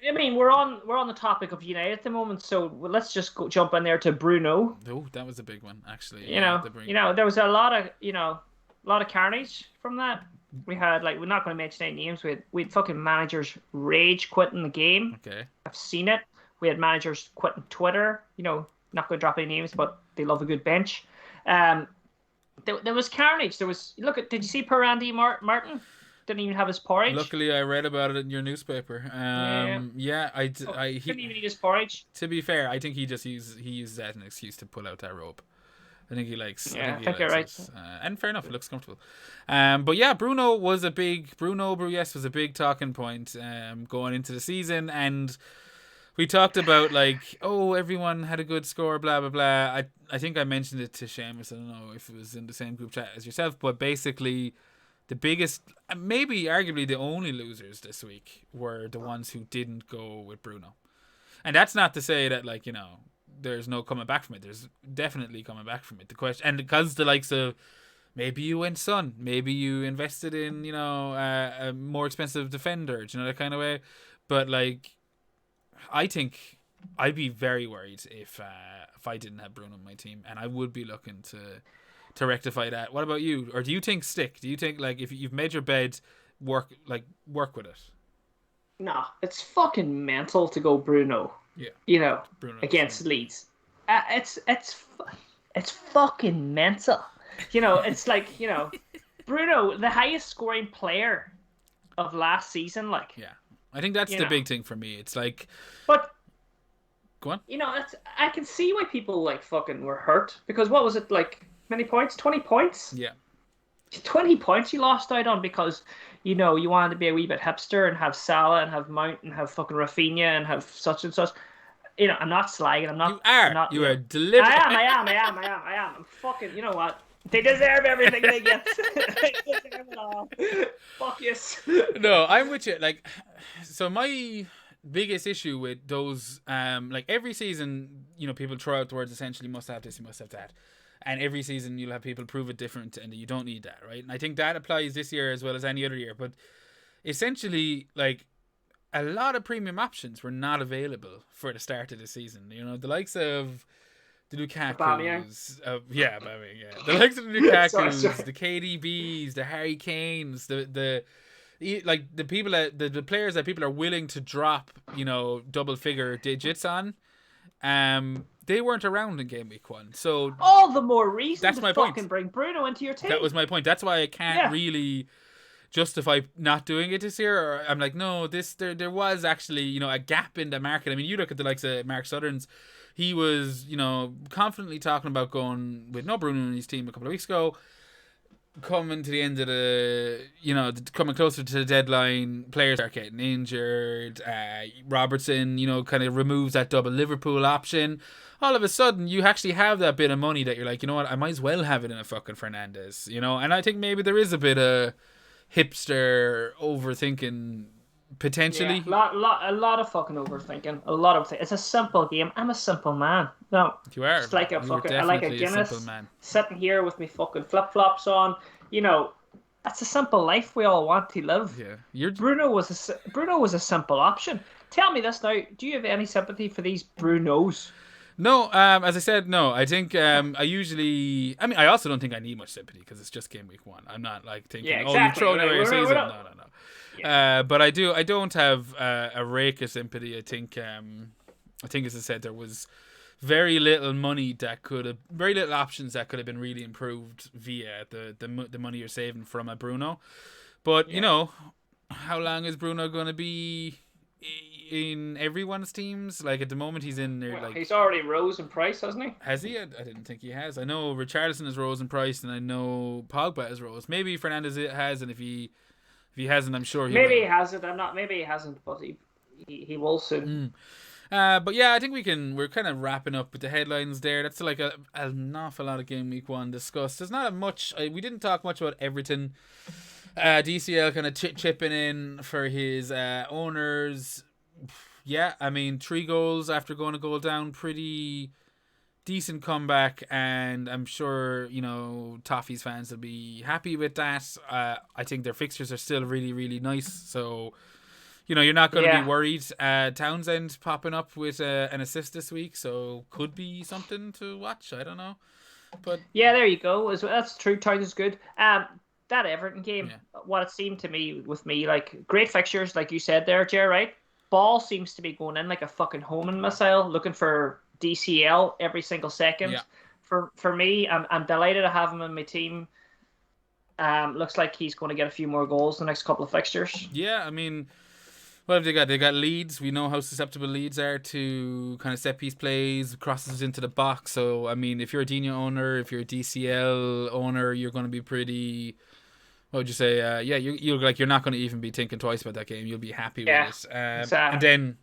I mean, we're on the topic of United at the moment, so let's just jump in there to Bruno. Oh, that was a big one, actually. You know, there was a lot of carnage from that. We had we're not going to mention any names. We had fucking managers rage quitting the game. Okay, I've seen it. We had managers quitting Twitter. You know, not going to drop any names, but they love a good bench. There was carnage. Did you see Randy Martin? Didn't even have his porridge. Luckily, I read about it in your newspaper. He didn't even eat his porridge. To be fair, I think he uses that as an excuse to pull out that rope. I think he likes. Yeah, I think you're right. And fair enough, it looks comfortable. But yeah, Bruno Bruyes was a big talking point going into the season, and we talked about everyone had a good score, blah blah blah. I think I mentioned it to Seamus. I don't know if it was in the same group chat as yourself, but basically, the biggest, maybe arguably the only losers this week were the ones who didn't go with Bruno. And that's not to say that there's no coming back from it. There's definitely coming back from it. The question, and because the likes of maybe you went Son, maybe you invested in a more expensive defender, that kind of way. But I think I'd be very worried if I didn't have Bruno on my team, and I would be looking to rectify that. What about you? Or do you think stick? Do you think if you've made your bed, work with it? Nah, it's fucking mental to go Bruno. Yeah. Bruno against Leeds. It's fucking mental. It's Bruno, the highest scoring player of last season. Yeah, I think that's the big thing for me. It's but go on. I can see why people fucking were hurt, because what was it many points? 20 points? Yeah. 20 points you lost out on because you wanted to be a wee bit hipster and have Salah and have Mount and have fucking Rafinha and have such and such. I'm not slagging. I'm not. You are deliberate. I am. I'm fucking. You know what? They deserve everything they get. They deserve it all. Fuck yes. No, I'm with you. So my biggest issue with those, every season, people throw out the words essentially must have this, you must have that. And every season you'll have people prove it different and you don't need that, right? And I think that applies this year as well as any other year. But essentially, a lot of premium options were not available for the start of the season. The likes of the Lukaku's. The likes of the Lukaku's, the KDBs, the Harry Kanes, the people the players that people are willing to drop, double figure digits on. They weren't around in game week 1, so all the more reason that's to my fucking point. Bring Bruno into your team. That was my point. That's why I can't really justify not doing it this year. Or I'm no, there was actually a gap in the market. I mean, you look at the likes of Mark Sutherns. He was confidently talking about going with no Bruno in his team a couple of weeks ago. Coming to the end of coming closer to the deadline, players are getting injured. Robertson, kind of removes that double Liverpool option. All of a sudden, you actually have that bit of money that you're you know what, I might as well have it in a fucking Fernandes, And I think maybe there is a bit of hipster overthinking potentially. Yeah, a lot of fucking overthinking. A lot of things. It's a simple game. I'm a simple man. No, you are. It's I like a Guinness. Sitting here with me fucking flip flops on. That's a simple life we all want to live. Yeah, Bruno was a simple option. Tell me this now. Do you have any sympathy for these Brunos? No, as I said, no. I think I also don't think I need much sympathy because it's just game week 1. I'm not thinking, you thrown away your season. No. Yeah. But I don't have a rake of sympathy. I think, as I said, there was very little options that could have been really improved via the money you're saving from a Bruno. But how long is Bruno going to be in everyone's teams? At the moment he's in there. He's already rose in price, hasn't he? Has he? I didn't think he has. I know Richarlison has rose in price, and I know Pogba has rose. Maybe Fernandes has, and if he hasn't, I'm sure he will. He hasn't. Maybe he hasn't, but he will soon. But yeah, I think we're kind of wrapping up with the headlines there. That's an awful lot of game week 1 discussed. There's not much. We didn't talk much about Everton. DCL kind of chipping in for his owners. yeah, I mean, 3 goals after going a goal down, pretty decent comeback, and I'm sure, Toffee's fans will be happy with that. I think their fixtures are still really, really nice, so, you're not going to be Yeah. worried. Townsend popping up with an assist this week, so could be something to watch. I don't know. But Yeah, there you go. That's true. Towns is good. That Everton game, yeah. what it seemed to me with me, like great fixtures, like you said there, Jer, right? Ball seems to be going in like a fucking homing missile, looking for DCL every single second. Yeah. For me, I'm delighted to have him in my team. Looks like he's going to get a few more goals the next couple of fixtures. Yeah, I mean, what have they got? They got Leeds. We know how susceptible Leeds are to kind of set piece plays, crosses into the box. So, I mean, if you're a Dina owner, if you're a DCL owner, you're going to be pretty. What would you say? You're not going to even be thinking twice about that game. You'll be happy with it. And then.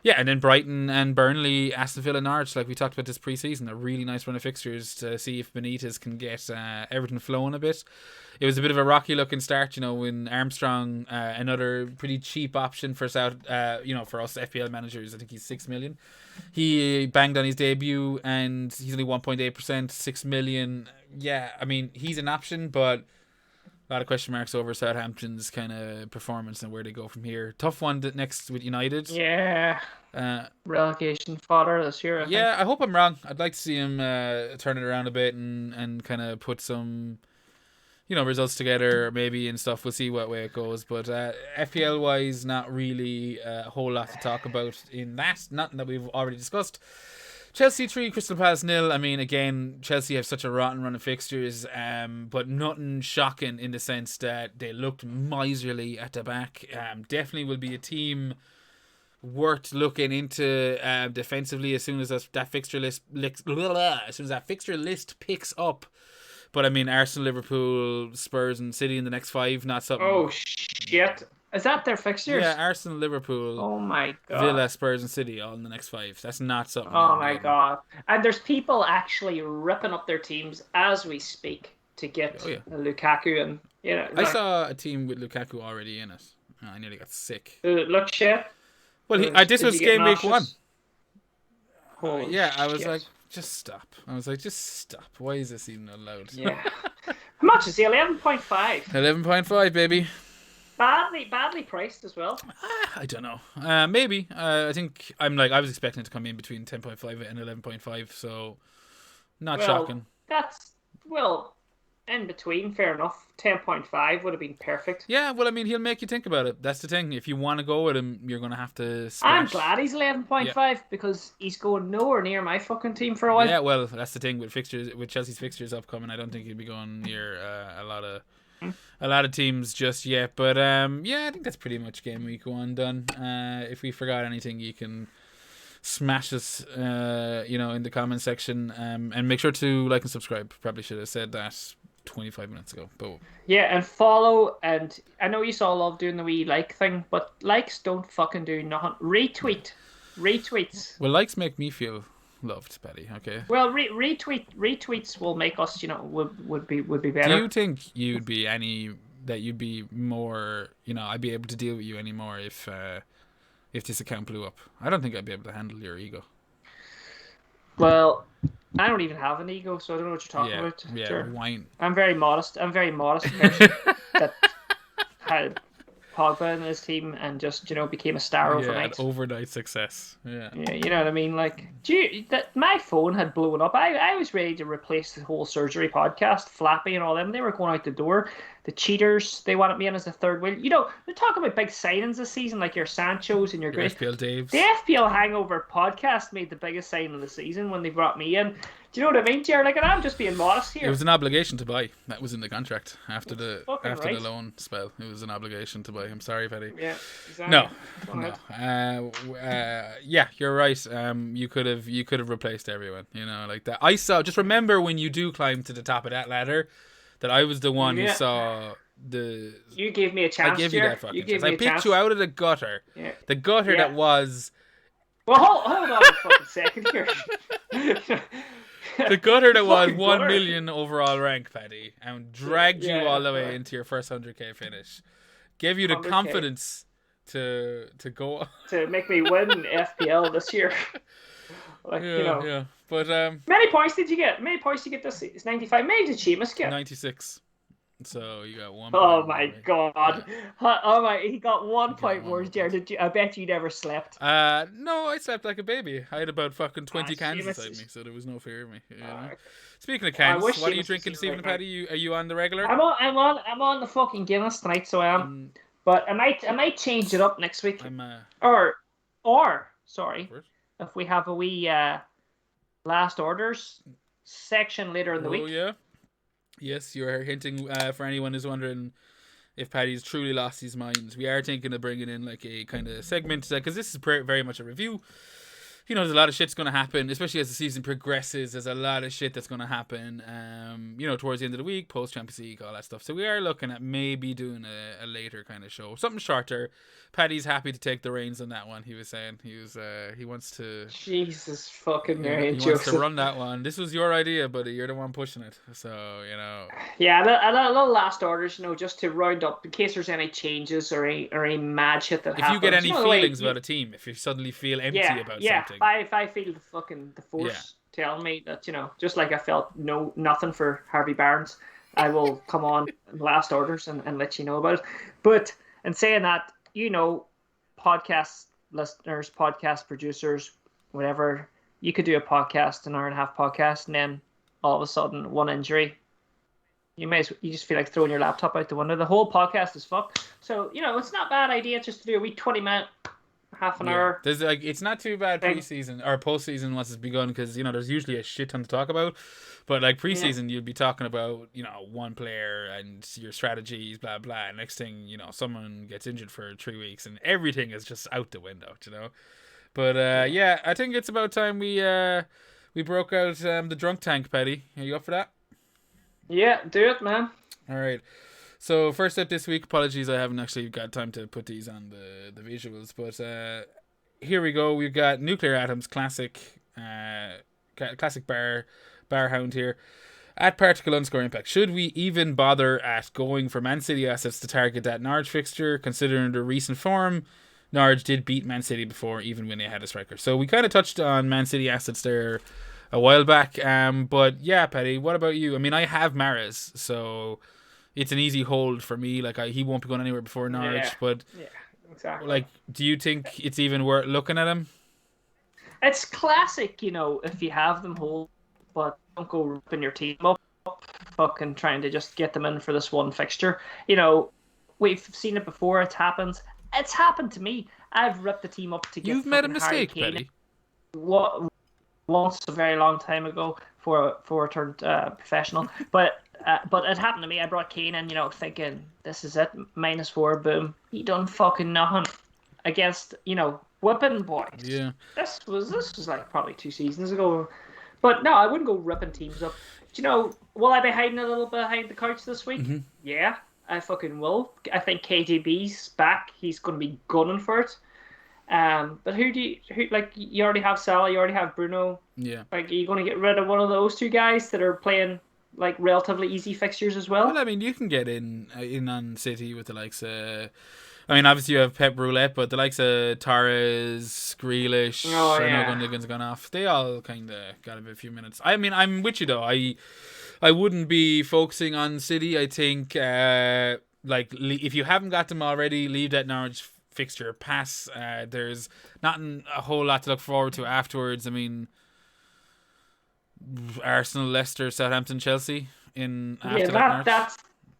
Yeah, and then Brighton and Burnley, Aston Villa, Norwich, like we talked about this pre-season, a really nice run of fixtures to see if Benitez can get everything flowing a bit. It was a bit of a rocky looking start, when Armstrong, another pretty cheap option for South, for us FPL managers, I think he's 6 million. He banged on his debut and he's only 1.8%, 6 million. Yeah, I mean, he's an option, but a lot of question marks over Southampton's kind of performance and where they go from here. Tough one next with United. Yeah. Relegation fodder this year, I think. I hope I'm wrong. I'd like to see him turn it around a bit and kind of put some, results together maybe and stuff. We'll see what way it goes. But FPL wise, not really a whole lot to talk about in that. Nothing that we've already discussed. Chelsea 3, Crystal Palace 0. I mean, again, Chelsea have such a rotten run of fixtures, but nothing shocking in the sense that they looked miserly at the back. Definitely will be a team worth looking into defensively as soon as that fixture list picks up. But I mean, Arsenal, Liverpool, Spurs, and City in the next 5, not something. Oh shit! Is that their fixtures? Yeah, Arsenal, Liverpool, oh my god, Villa, Spurs, and City all in the next 5. That's not something. Oh my god! And there's people actually ripping up their teams as we speak to get Lukaku, and I saw a team with Lukaku already in it. I nearly got sick. Look shit. Well, this was game week 1. Holy I was shit. like, just stop. Why is this even allowed? Yeah. How much is he? 11.5. 11.5, baby. Badly priced as well. I don't know. Maybe. I think I was expecting it to come in between 10.5 and 11.5, so not shocking. That's in between. Fair enough. 10.5 would have been perfect. Yeah, well, I mean, he'll make you think about it. That's the thing. If you want to go with him, you're going to have to splash. I'm glad he's 11.5 because he's going nowhere near my fucking team for a while. Yeah, well, that's the thing with Chelsea's fixtures upcoming. I don't think he'll be going near a lot of teams just yet. But I think that's pretty much game week 1 done. If we forgot anything, you can smash us in the comment section, and make sure to like and subscribe. Probably should have said that 25 minutes ago, but yeah, and follow, and I know you all love doing the wee like thing, but likes don't fucking do nothing. Retweets. Well, likes make me feel loved, Paddy. Okay. Well, retweets will make us, would be better. Do you think you'd be more, I'd be able to deal with you anymore if this account blew up? I don't think I'd be able to handle your ego. Well, I don't even have an ego, so I don't know what you're talking about. Yeah, sure. wine. I'm very modest person that had Pogba in his team and just became a star overnight. An overnight success. Yeah. Yeah, you know what I mean. Like, my phone had blown up. I was ready to replace the whole surgery podcast, Flappy and all them. They were going out the door. The cheaters, they wanted me in as the third wheel. They're talking about big signings this season, like your Sanchos and your great FPL Daves. The FPL Hangover podcast made the biggest signing of the season when they brought me in. Do you know what I mean, Jared? Like, and I'm just being modest here. It was an obligation to buy. That was in the contract after the right. loan spell. It was an obligation to buy. I'm sorry, Paddy. Yeah, exactly. No. You're right. You could have replaced everyone. Like that. I saw. Just remember when you do climb to the top of that ladder, that I was the one who saw the. You gave me a chance. I gave you that fucking chance. I picked chance. you out of the gutter. Yeah. The gutter that was. Well, hold on a fucking second here. The gutter that was 1 million overall rank, Paddy, and dragged you all the way into your first 100k finish. Gave you the 100K. confidence to go. to make me win FPL this year. Like, Yeah. But many points did you get? Many points did you get this? It's 95. Many did Seamus get? 96. So you got 1 Oh point more. my god! Yeah. Oh my, he got 1 point one more. more Jared, point. did you? I bet you never slept. No, I slept like a baby. I had about fucking 20 cans Seamus inside me, so there was no fear of me. uh, Speaking of I cans, wish what are you Seamus was drinking here this evening, right now. Paddy? Are you on the regular? I'm on the fucking Guinness tonight, so I am. But I might change it up next week. Or sorry, if we have a wee last orders section later in the week. Oh yeah. Yes, you are hinting for anyone who's wondering if Paddy's truly lost his mind. We are thinking of bringing in like a kind of segment because this is very much a review. There's a lot of shit's going to happen, especially as the season progresses. There's a lot of shit that's going to happen, towards the end of the week, post-Champions League, all that stuff. So we are looking at maybe doing a later kind of show. Something shorter. Paddy's happy to take the reins on that one, he was saying. He wants to... Jesus fucking Mary He Joseph. wants to run that one. This was your idea, buddy. You're the one pushing it. So, Yeah, a little last orders, just to round up in case there's any changes or any mad shit that happens. If you get any feelings about a team, if you suddenly feel empty about something. If I feel the force telling me that, just like I felt nothing for Harvey Barnes, I will come on last orders and let you know about it. But in saying that, podcast listeners, podcast producers, whatever, you could do a podcast, an hour and a half podcast, and then all of a sudden one injury. You just feel like throwing your laptop out the window. The whole podcast is fucked. So, it's not a bad idea just to do a wee 20-minute, half an hour. There's it's not too bad pre-season or post-season once it's begun because there's usually a shit ton to talk about. But like pre-season, you'd be talking about one player and your strategies, blah blah. Next thing someone gets injured for 3 weeks and everything is just out the window. But I think it's about time we broke out the drunk tank, Paddy. Are you up for that? Yeah, do it, man. All right. So first up this week, apologies I haven't actually got time to put these on the visuals, but here we go. We've got Nuclear Atoms classic bar hound here at particle_impact. Should we even bother at going for Man City assets to target that Norwich fixture, considering the recent form? Norwich did beat Man City before, even when they had a striker. So we kind of touched on Man City assets there a while back, but yeah, Paddy, what about you? I mean, I have Mahrez, so it's an easy hold for me. Like he won't be going anywhere before Norwich, but exactly. Like, do you think it's even worth looking at him? It's classic, if you have them hold, but don't go ripping your team up, fucking trying to just get them in for this one fixture. We've seen it before. It's happened. It's happened to me. I've ripped the team up to get. You've made a mistake, Paddy. Once a very long time ago before I turned professional, but it happened to me. I brought Kane in, thinking this is it, -4, boom. He done fucking nothing against whipping boys. Yeah, this was like probably 2 seasons ago, but no, I wouldn't go ripping teams up. Will I be hiding a little behind the couch this week? Mm-hmm. Yeah, I fucking will. I think KDB's back. He's going to be gunning for it. But who like? You already have Salah, you already have Bruno. Yeah. Like, are you going to get rid of one of those two guys that are playing like relatively easy fixtures as well? Well, I mean, you can get in on City with the likes of. I mean, obviously you have Pep Roulette, but the likes of Torres, Grealish, I know Gundogan's gone off. They all kind of got a few minutes. I mean, I'm with you though. I wouldn't be focusing on City. I think if you haven't got them already, leave that Norwich fixture pass. There's not a whole lot to look forward to afterwards. I mean, Arsenal, Leicester, Southampton, Chelsea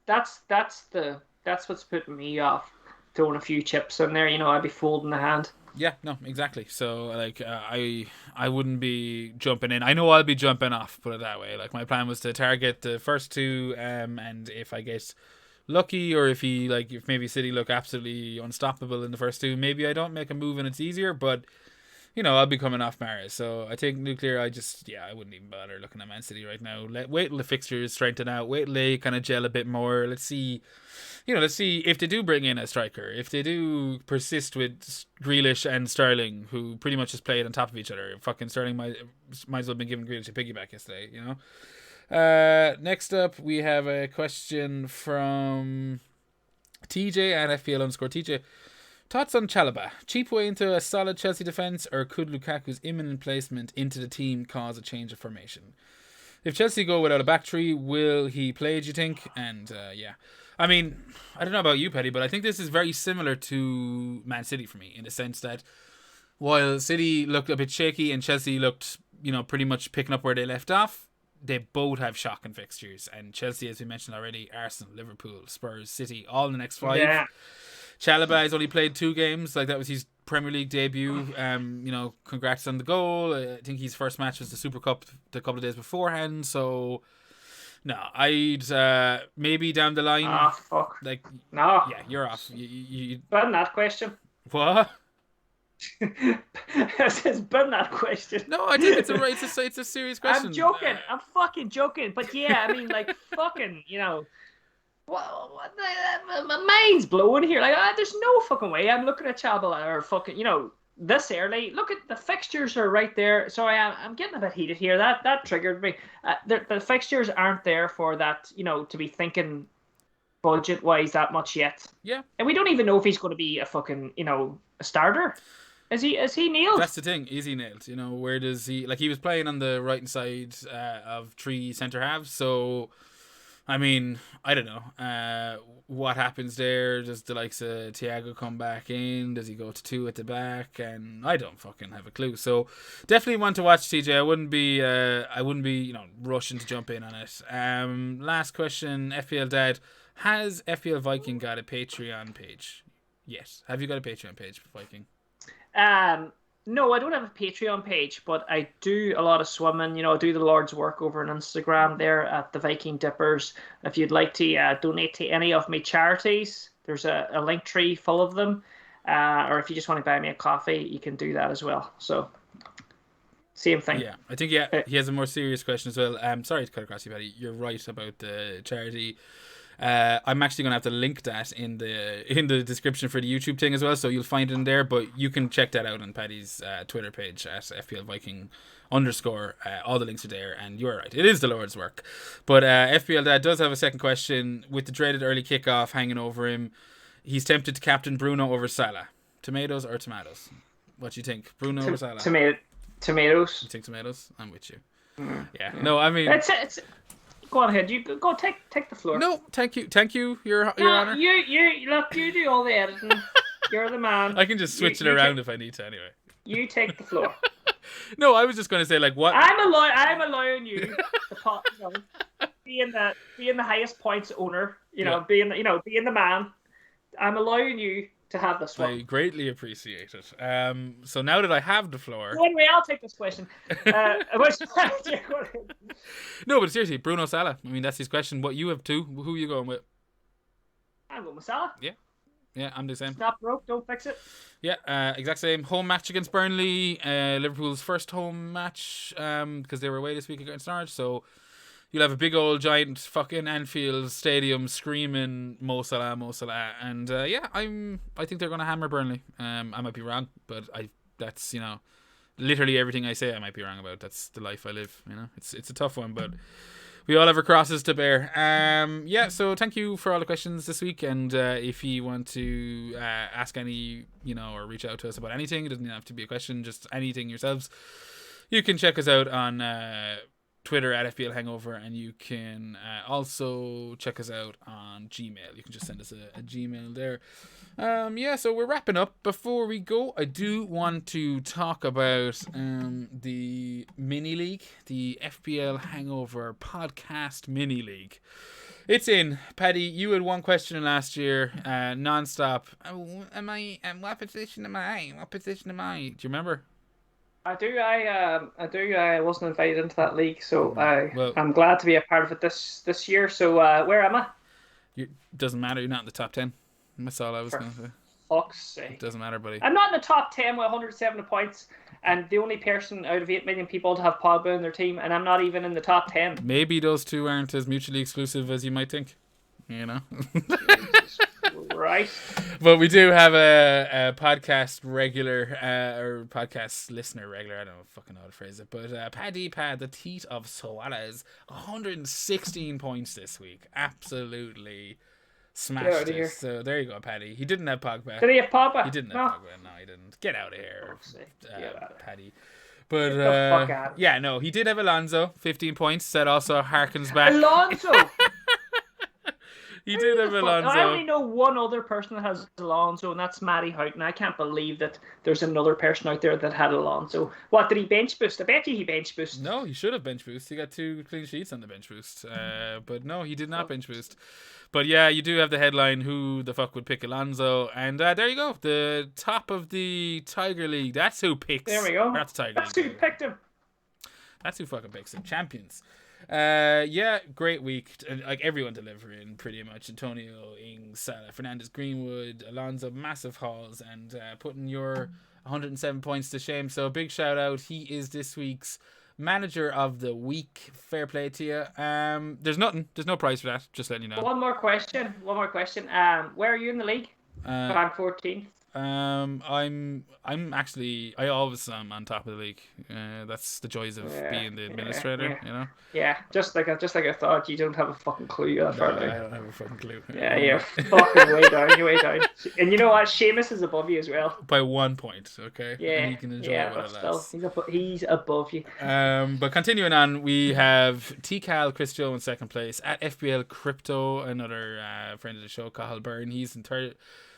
that's what's putting me off. Throwing a few chips in there, I'd be folding the hand. Yeah, no, exactly. So I wouldn't be jumping in. I know I'll be jumping off, put it that way. Like, my plan was to target the first two, and if I get lucky, or if maybe City look absolutely unstoppable in the first two, maybe I don't make a move and it's easier, but I'll be coming off Mahrez. So I think Nuclear, I wouldn't even bother looking at Man City right now. Wait till the fixtures strengthen out, wait till they kind of gel a bit more. Let's see if they do bring in a striker, if they do persist with Grealish and Sterling, who pretty much just played on top of each other. Fucking Sterling might as well have been giving Grealish a piggyback yesterday, Next up, we have a question from TJ at FPL_TJ. Thoughts on Chalobah? Cheap way into a solid Chelsea defence, or could Lukaku's imminent placement into the team cause a change of formation? If Chelsea go without a back three, will he play, do you think? And yeah. I mean, I don't know about you, Paddy, but I think this is very similar to Man City for me, in the sense that while City looked a bit shaky and Chelsea looked, pretty much picking up where they left off, they both have shocking fixtures. And Chelsea, as we mentioned already, Arsenal, Liverpool, Spurs, City, all in the next 5. Yeah. Chalobah has only played 2 games. Like, that was his Premier League debut. Congrats on the goal. I think his first match was the Super Cup a couple of days beforehand. So, no, I'd maybe down the line. Ah, fuck. Like, no. Yeah, you're off. You Ban that question. What? I says ban that question. No, I think it's a serious question. I'm joking. I'm fucking joking. But yeah, I mean, like, fucking, what my mind's blowing here. Like, there's no fucking way I'm looking at Chalobah or fucking, this early. Look at the fixtures are right there. Sorry, I'm getting a bit heated here. That triggered me. The fixtures aren't there for that, to be thinking budget wise that much yet. Yeah. And we don't even know if he's going to be a fucking, a starter. Is he nailed? That's the thing. Is he nailed? Where does he... Like, he was playing on the right side of 3 centre halves, so... I mean, I don't know. What happens there? Does the likes of Thiago come back in? Does he go to 2 at the back? And I don't fucking have a clue. So definitely want to watch TJ. I wouldn't be rushing to jump in on it. Last question, FPL Dad. Has FPL Viking got a Patreon page? Yes. Have you got a Patreon page for Viking? No, I don't have a Patreon page, but I do a lot of swimming. I do the Lord's work over on Instagram there at the Viking Dippers. If you'd like to donate to any of my charities, there's a link tree full of them. Or if you just want to buy me a coffee, you can do that as well. So, same thing. Yeah, I think he has a more serious question as well. Sorry to cut across you, Paddy. You're right about the charity. I'm actually gonna have to link that in the description for the YouTube thing as well, so you'll find it in there. But you can check that out on Paddy's Twitter page at FPL Viking _. All the links are there, and you're right, it is the Lord's work. But FPL Dad does have a second question. With the dreaded early kickoff hanging over him, he's tempted to captain Bruno over Salah. Tomatoes or tomatoes? What do you think, Bruno over Salah? Tomatoes. You think tomatoes? I'm with you. Yeah. No, I mean, it's go on ahead. You go take the floor. No, thank you, Your Honor. You look. You do all the editing. You're the man. I can just switch it around if I need to. Anyway. You take the floor. No, I was just going to say, like, what? I'm allowing you to being the highest points owner. Being the man. I'm allowing you to have this one. I greatly appreciate it. So now that I have the floor... Anyway, I'll take this question. No, but seriously, Bruno Salah. I mean, that's his question. What you have 2? Who are you going with? I'm going with Salah. Yeah, I'm the same. It's not broke, don't fix it. Yeah, exact same. Home match against Burnley. Liverpool's first home match because they were away this week against Norwich. So you'll have a big old giant fucking Anfield stadium screaming Mo Salah, Mo Salah. And I think they're going to hammer Burnley. I might be wrong, but that's, literally everything I say I might be wrong about. That's the life I live. It's a tough one, but we all have our crosses to bear. So thank you for all the questions this week. And if you want to ask any, or reach out to us about anything, it doesn't have to be a question, just anything yourselves. You can check us out on Twitter at FPL Hangover, and you can also check us out on Gmail. You can just send us a Gmail there. So we're wrapping up. Before we go, I do want to talk about the mini league, the FPL Hangover podcast mini league. It's in. Paddy, you had one question last year, non-stop. What position am I? Do you remember? I do. I wasn't invited into that league, so I'm glad to be a part of it this year. So where am I? Doesn't matter. You're not in the top 10. That's all I was going to say. Fuck's sake. It doesn't matter, buddy. I'm not in the top 10 with 170 points, and the only person out of 8 million people to have Pogba in their team, and I'm not even in the top 10. Maybe those two aren't as mutually exclusive as you might think. Right. But we do have a podcast regular, or podcast listener regular, I don't fucking know how to phrase it, but Paddy Pad, the teat of Suarez, 116 points this week. Absolutely smashed it. So there you go, Paddy. He didn't have Pogba. Did he have Pogba? He didn't have Pogba. No, he didn't. Get out of here, Paddy. But get the fuck out. Yeah, no, he did have Alonso, 15 points. That also harkens back. Alonso. He did have Alonso. I only know one other person that has Alonso, and that's Matty Houghton. I can't believe that there's another person out there that had Alonso. What, did he bench boost? I bet you he bench boost. No, he should have bench boost. He got 2 clean sheets on the bench boost. But no, he did not bench boost. But yeah, you do have the headline, who the fuck would pick Alonso? And there you go. The top of the Tiger League. That's who picks. There we go. That's Tiger That's League. who picked him. That's who fucking picks him. Champions. Yeah, great week. Like everyone delivering pretty much. Antonio, Ings, Salah, Fernandes, Greenwood, Alonso, massive hauls, and putting your 107 points to shame. So big shout out. He is this week's manager of the week. Fair play to you. There's no prize for that. Just letting you know. One more question. Where are you in the league? I'm 14th. I'm actually, I always am on top of the league. That's the joys of being the administrator, you know. Yeah, just like I thought. You don't have a fucking clue. I don't have a fucking clue. Yeah, you're fucking way down. You're way down. And you know what? Seamus is above you as well. By 1 point, okay. Yeah, and he can enjoy what it lasts. He's above you. But continuing on, we have T-Cal, Chris Joe in second place. At FPL Crypto, another friend of the show, Cahill Byrne. He's in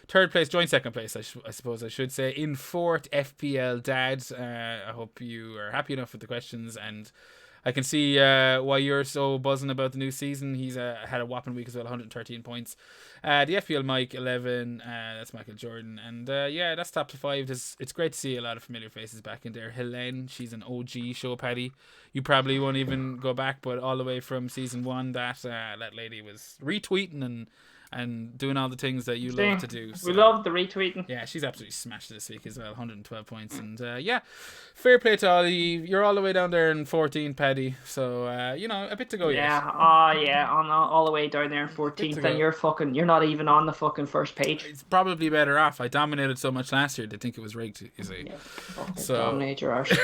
third place, joint second place, I suppose I should say. In fourth, FPL Dad. I hope you are happy enough with the questions, and I can see why you're so buzzing about the new season. He's had a whopping week as well, 113 points. The FPL Mike, 11. That's Michael Jordan. And yeah, that's top to 5. It's great to see a lot of familiar faces back in there. Helene, she's an OG show, Paddy. You probably won't even go back, but all the way from season 1, that lady was retweeting and doing all the things that you love to do. So, we love the retweeting. Yeah, she's absolutely smashed this week as well. 112 points. And yeah, fair play to all you. You're all the way down there in 14, Paddy. So, a bit to go yet. Yeah, on all the way down there in 14th. And you're not even on the fucking first page. It's probably better off. I dominated so much last year, they think it was rigged, you see. Yeah, dominate your arse.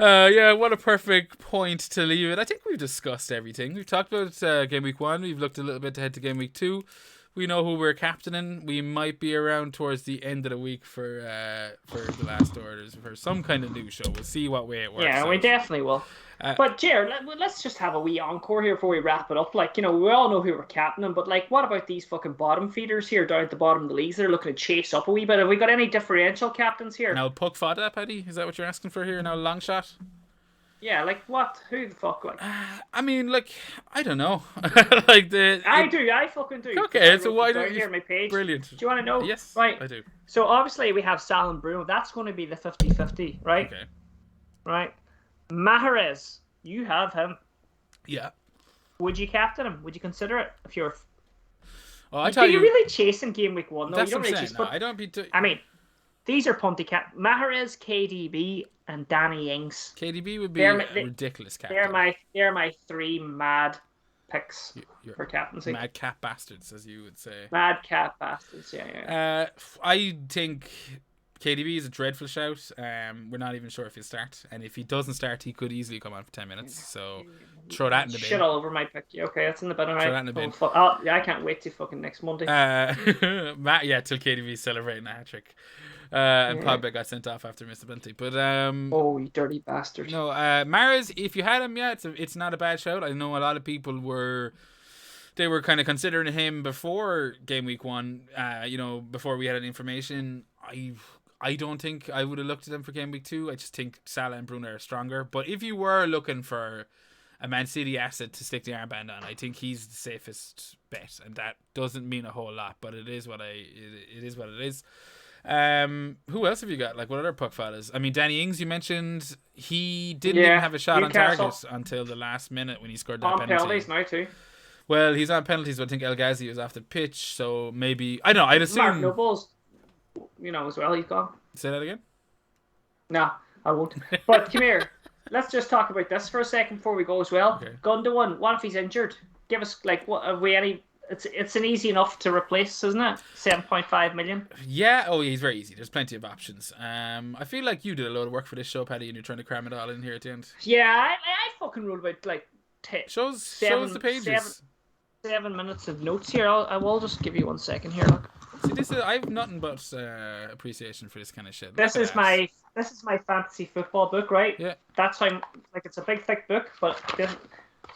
Yeah, what a perfect point to leave it. I think we've discussed everything. We've talked about game week 1. We've looked a little bit ahead to game week 2. We know who we're captaining. We might be around towards the end of the week for the last orders for some kind of new show. We'll see what way it works. Yeah, we definitely will. But Jared, let's just have a wee encore here before we wrap it up. Like, we all know who we're captaining, but like, what about these fucking bottom feeders here down at the bottom of the leagues that are looking to chase up a wee bit? Have we got any differential captains here? Now, Puck Fada, Paddy? Is that what you're asking for here? Now, long shot? Yeah, like what? Who the fuck? Like, I mean, like, I don't know. I fucking do. Okay, so why don't you? Here, my page. Brilliant. Do you want to know? Yes, right. I do. So obviously we have Sal and Bruno. That's going to be the 50-50, right? Okay. Right. Mahrez, you have him. Yeah. Would you captain him? Would you consider it if you're? Oh, I tell you. Are you really chasing game week 1? No, that's you don't what I'm really saying. chase. No, I don't be. I mean, these are punty cap. Mahrez, KDB, and Danny Ings. KDB would be a ridiculous captain. They're my 3 mad picks for captaincy. Mad cap bastards, as you would say. Mad cap bastards, yeah. I think KDB is a dreadful shout. We're not even sure if he'll start, and if he doesn't start, he could easily come on for 10 minutes. So throw that in the bin. Shit all over my pick. Okay, that's in the bin. All right. Throw that in the bin. I can't wait to fucking next Monday. Till KDB's celebrating a hat trick. And Pogba got sent off after missed a penalty. But oh, you dirty bastard. No, Mahrez, if you had him, it's not a bad shout. I know a lot of people were kind of considering him before game week 1. Before we had any information. I don't think I would have looked at them for game week 2. I just think Salah and Bruno are stronger. But if you were looking for a Man City asset to stick the armband on, I think he's the safest bet, and that doesn't mean a whole lot, but it is what it is. Who else have you got? Like, what other puck fellas? I mean, Danny Ings, you mentioned, he didn't even have a shot Newcastle on target until the last minute when he scored that penalty. On penalties now too. Well, he's on penalties, but I think El Ghazi was off the pitch, so maybe I don't know. I'd assume Mark Nobles, as well. He's gone. Say that again. No, I won't. But come here. Let's just talk about this for a second before we go as well. Okay. Gundogan, what if he's injured? Give us what have we any? It's an easy enough to replace, isn't it? 7.5 million. Yeah. Oh, he's very easy. There's plenty of options. I feel like you did a load of work for this show, Paddy, and you're trying to cram it all in here at the end. Yeah, I fucking wrote about like shows the pages. 7 minutes of notes here. I will just give you 1 second here. Look, See, I've nothing but appreciation for this kind of shit. Look this at is that. my fantasy football book, right? Yeah. That's how like it's a big thick book, but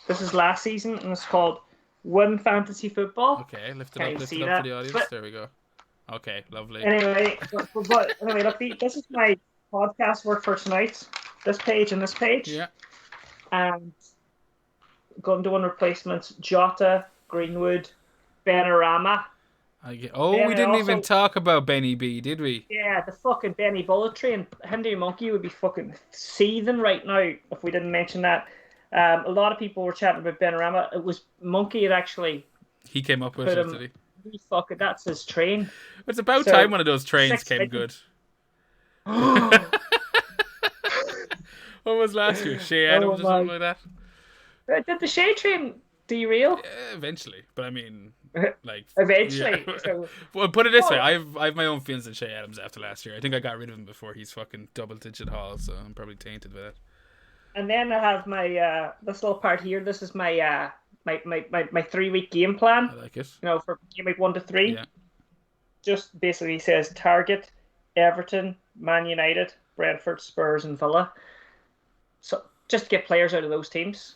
this is last season and it's called Win Fantasy Football. Okay, lift it Can up, you lift see it up for that? the audience. But There we go. Okay, lovely. anyway, anyway, look, this is my podcast work for tonight. This page and this page. Yeah. And going to one replacements: Jota, Greenwood, Benrahma. We didn't even talk about Benny B, did we? Yeah, the fucking Benny Bullet Train. Hindi Monkey would be fucking seething right now if we didn't mention that. A lot of people were chatting about Benrahma. It was Monkey that actually He came up with it, did he? Fucking, that's his train. It's about time one of those trains came good. What was last year? Shea Adams or something like that? Did the Shea train derail? Eventually, but I mean, like eventually. Yeah. So, well, put it this way: I have my own feelings on Shea Adams after last year. I think I got rid of him before he's fucking double-digit haul, so I'm probably tainted with it. And then I have my this little part here. This is my my 3-week game plan. I like it. You know, for game week 1 to 3. Yeah. Just basically says target Everton, Man United, Brentford, Spurs, and Villa. So just to get players out of those teams.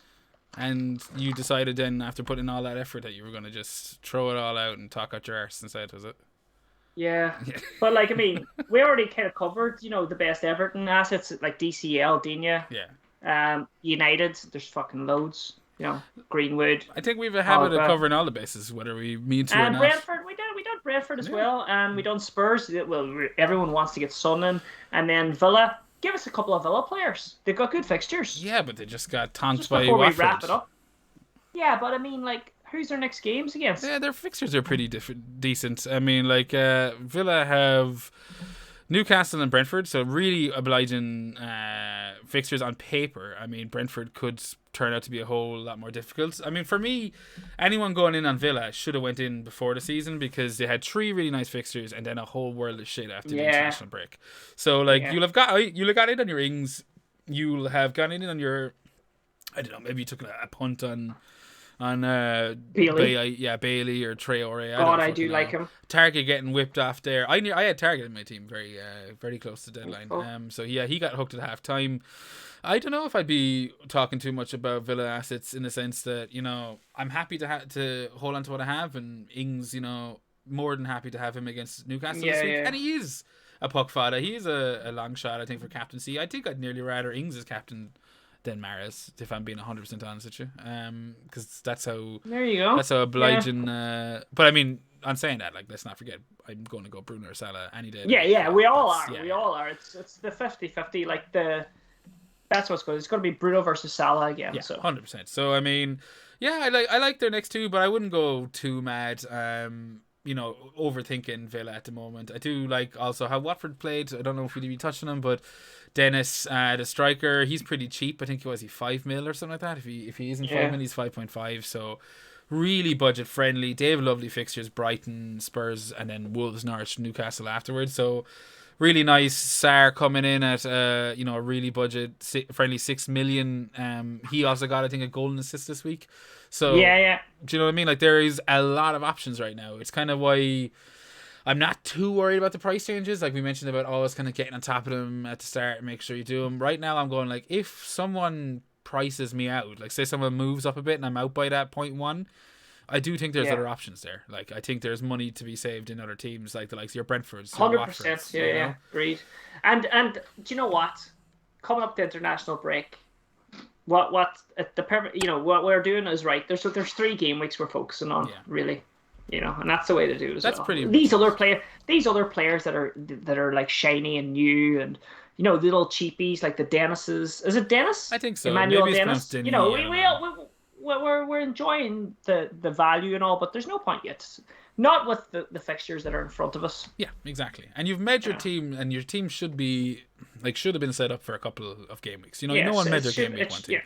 And you decided then, after putting all that effort, that you were going to just throw it all out and talk out your arse instead, was it? Yeah. But, like, I mean, we already kind of covered, you know, the best Everton assets, like DCL, Digne. Yeah. United, there's fucking loads. You know, Greenwood. I think we have a habit of covering all the bases, whether we mean to or not. Brentford, we done Brentford as well, and we done Spurs. Well, everyone wants to get Son in, and then Villa. Give us a couple of Villa players. They've got good fixtures. Yeah, but they just got tonked by before Watford. We wrap it up. Yeah, but I mean, like, who's their next games against? Yeah, their fixtures are pretty decent. I mean, like, Villa have Newcastle and Brentford, so really obliging fixtures on paper. I mean, Brentford could turn out to be a whole lot more difficult. I mean, for me, anyone going in on Villa should have went in before the season because they had 3 really nice fixtures and then a whole world of shit after the international break. So, like, you'll have got in on your Ings, you'll have gone in on your, I don't know, maybe you took a punt on Bailey. Bailey or Traore. God, I do like him. Target getting whipped off there. I had Target in my team very close to deadline. So yeah, he got hooked at half time. I don't know if I'd be talking too much about Villa assets in the sense that, you know, I'm happy to hold on to what I have, and Ings, you know, more than happy to have him against Newcastle this week. And he is a puck fodder. He is a long shot, I think, for captaincy. I think I'd nearly rather Ings as captain than Mahrez, if I'm being 100% honest with you, because that's how. There you go. That's how obliging. But I mean, on saying that, like, let's not forget, I'm going to go Bruno or Salah any day. Yeah, we all are. We all are. It's the 50-50. Like that's what's good. It's going to be Bruno versus Salah again. Yeah, so 100%. So I mean, yeah, I like their next two, but I wouldn't go too mad. You know, overthinking Villa at the moment. I do like also how Watford played. I don't know if we'd be touching him, but Dennis, the striker, he's pretty cheap. I think he 5 mil or something like that. If he isn't 5 mil, he's 5.5. So really budget friendly. They have lovely fixtures: Brighton, Spurs, and then Wolves, Norwich, Newcastle afterwards. So really nice. Sarr coming in at a really budget friendly 6 million. He also got, I think, a golden assist this week. So yeah. Do you know what I mean? Like, there is a lot of options right now. It's kind of why I'm not too worried about the price changes. Like we mentioned about always kind of getting on top of them at the start and make sure you do them. Right now I'm going, like, if someone prices me out, like say someone moves up a bit and I'm out by that 0.1, I do think there's other options there. Like, I think there's money to be saved in other teams, like the likes of your Brentfords, 100%. Yeah, agreed. And do you know what? Coming up the international break, what we're doing is right. There's 3 game weeks we're focusing on, really, you know, and that's the way to do it. That's pretty. These other players that are like shiny and new, and you know, little cheapies like the Dennises. Is it Dennis? I think so. Emmanuel Maybe Dennis. You know, we're enjoying the value and all, but there's no point yet. Not with the fixtures that are in front of us. Yeah, exactly. And you've made your team, and your team should have been set up for a couple of game weeks. You know, no one made their game week 1 team. Yeah.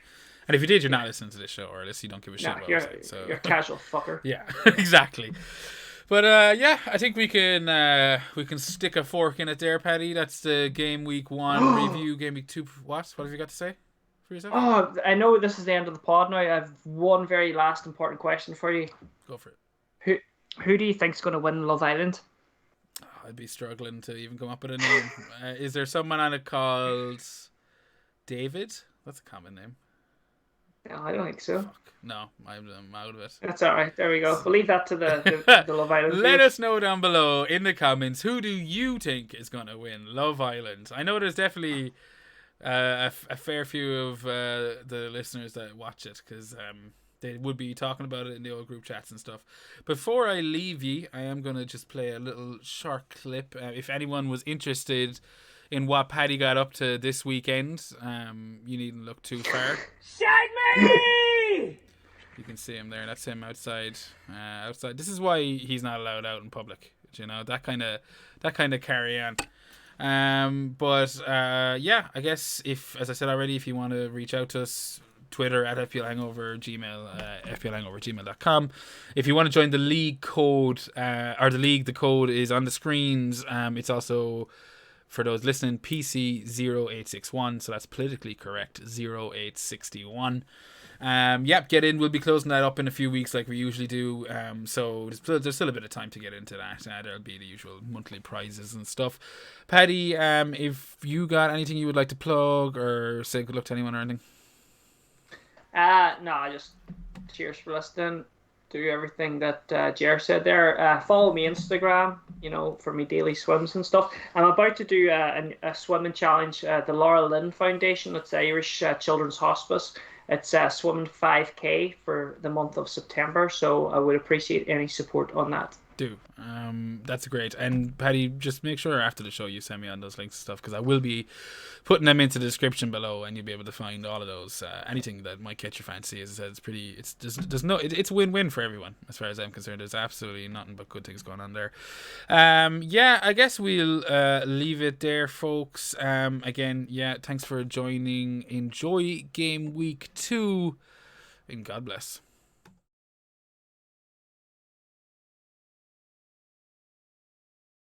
And if you did, you're not listening to this show, or at least you don't give a shit about it. So you're a casual fucker. Yeah, exactly. But I think we can stick a fork in it there, Paddy. That's the game week 1 review. Game week 2. What have you got to say for yourself? Oh, I know this is the end of the pod now. I have one very last important question for you. Go for it. Who who do you think's going to win Love Island? I'd be struggling to even come up with a name. Is there someone on it called David? That's a common name. No, I don't think so. Fuck. No, I'm out of it. That's all right. There we go. We'll leave that to the Love Island. Let us know down below in the comments, who do you think is going to win Love Island? I know there's definitely a fair few of the listeners that watch it, because they would be talking about it in the old group chats and stuff. Before I leave you, I am going to just play a little short clip. If anyone was interested in what Paddy got up to this weekend, you needn't look too far. Shag me! You can see him there. That's him outside. Outside. This is why he's not allowed out in public. You know, that kind of carry on. Yeah, I guess as I said already, if you want to reach out to us, Twitter at FPL Hangover, Gmail, fplhangover@gmail.com. If you want to join the league code, the code is on the screens. It's also, for those listening, PC 0861, so that's politically correct, 0861. Get in. We'll be closing that up in a few weeks like we usually do. So there's still a bit of time to get into that. There'll be the usual monthly prizes and stuff. Paddy, if you got anything you would like to plug or say good luck to anyone or anything? No, just cheers for listening. Do everything that Jer said there. Follow me Instagram, for me daily swims and stuff. I'm about to do a swimming challenge. The Laura Lynn Foundation, it's Irish Children's Hospice. It's swimming 5K for the month of September, so I would appreciate any support on that. Do. That's great. And Paddy, just make sure after the show you send me on those links and stuff, because I will be putting them into the description below, and you'll be able to find all of those. Anything that might catch your fancy. As I said, it's a win-win for everyone as far as I'm concerned. There's absolutely nothing but good things going on there. I guess we'll leave it there, folks. Again, thanks for joining. Enjoy game week 2, and God bless.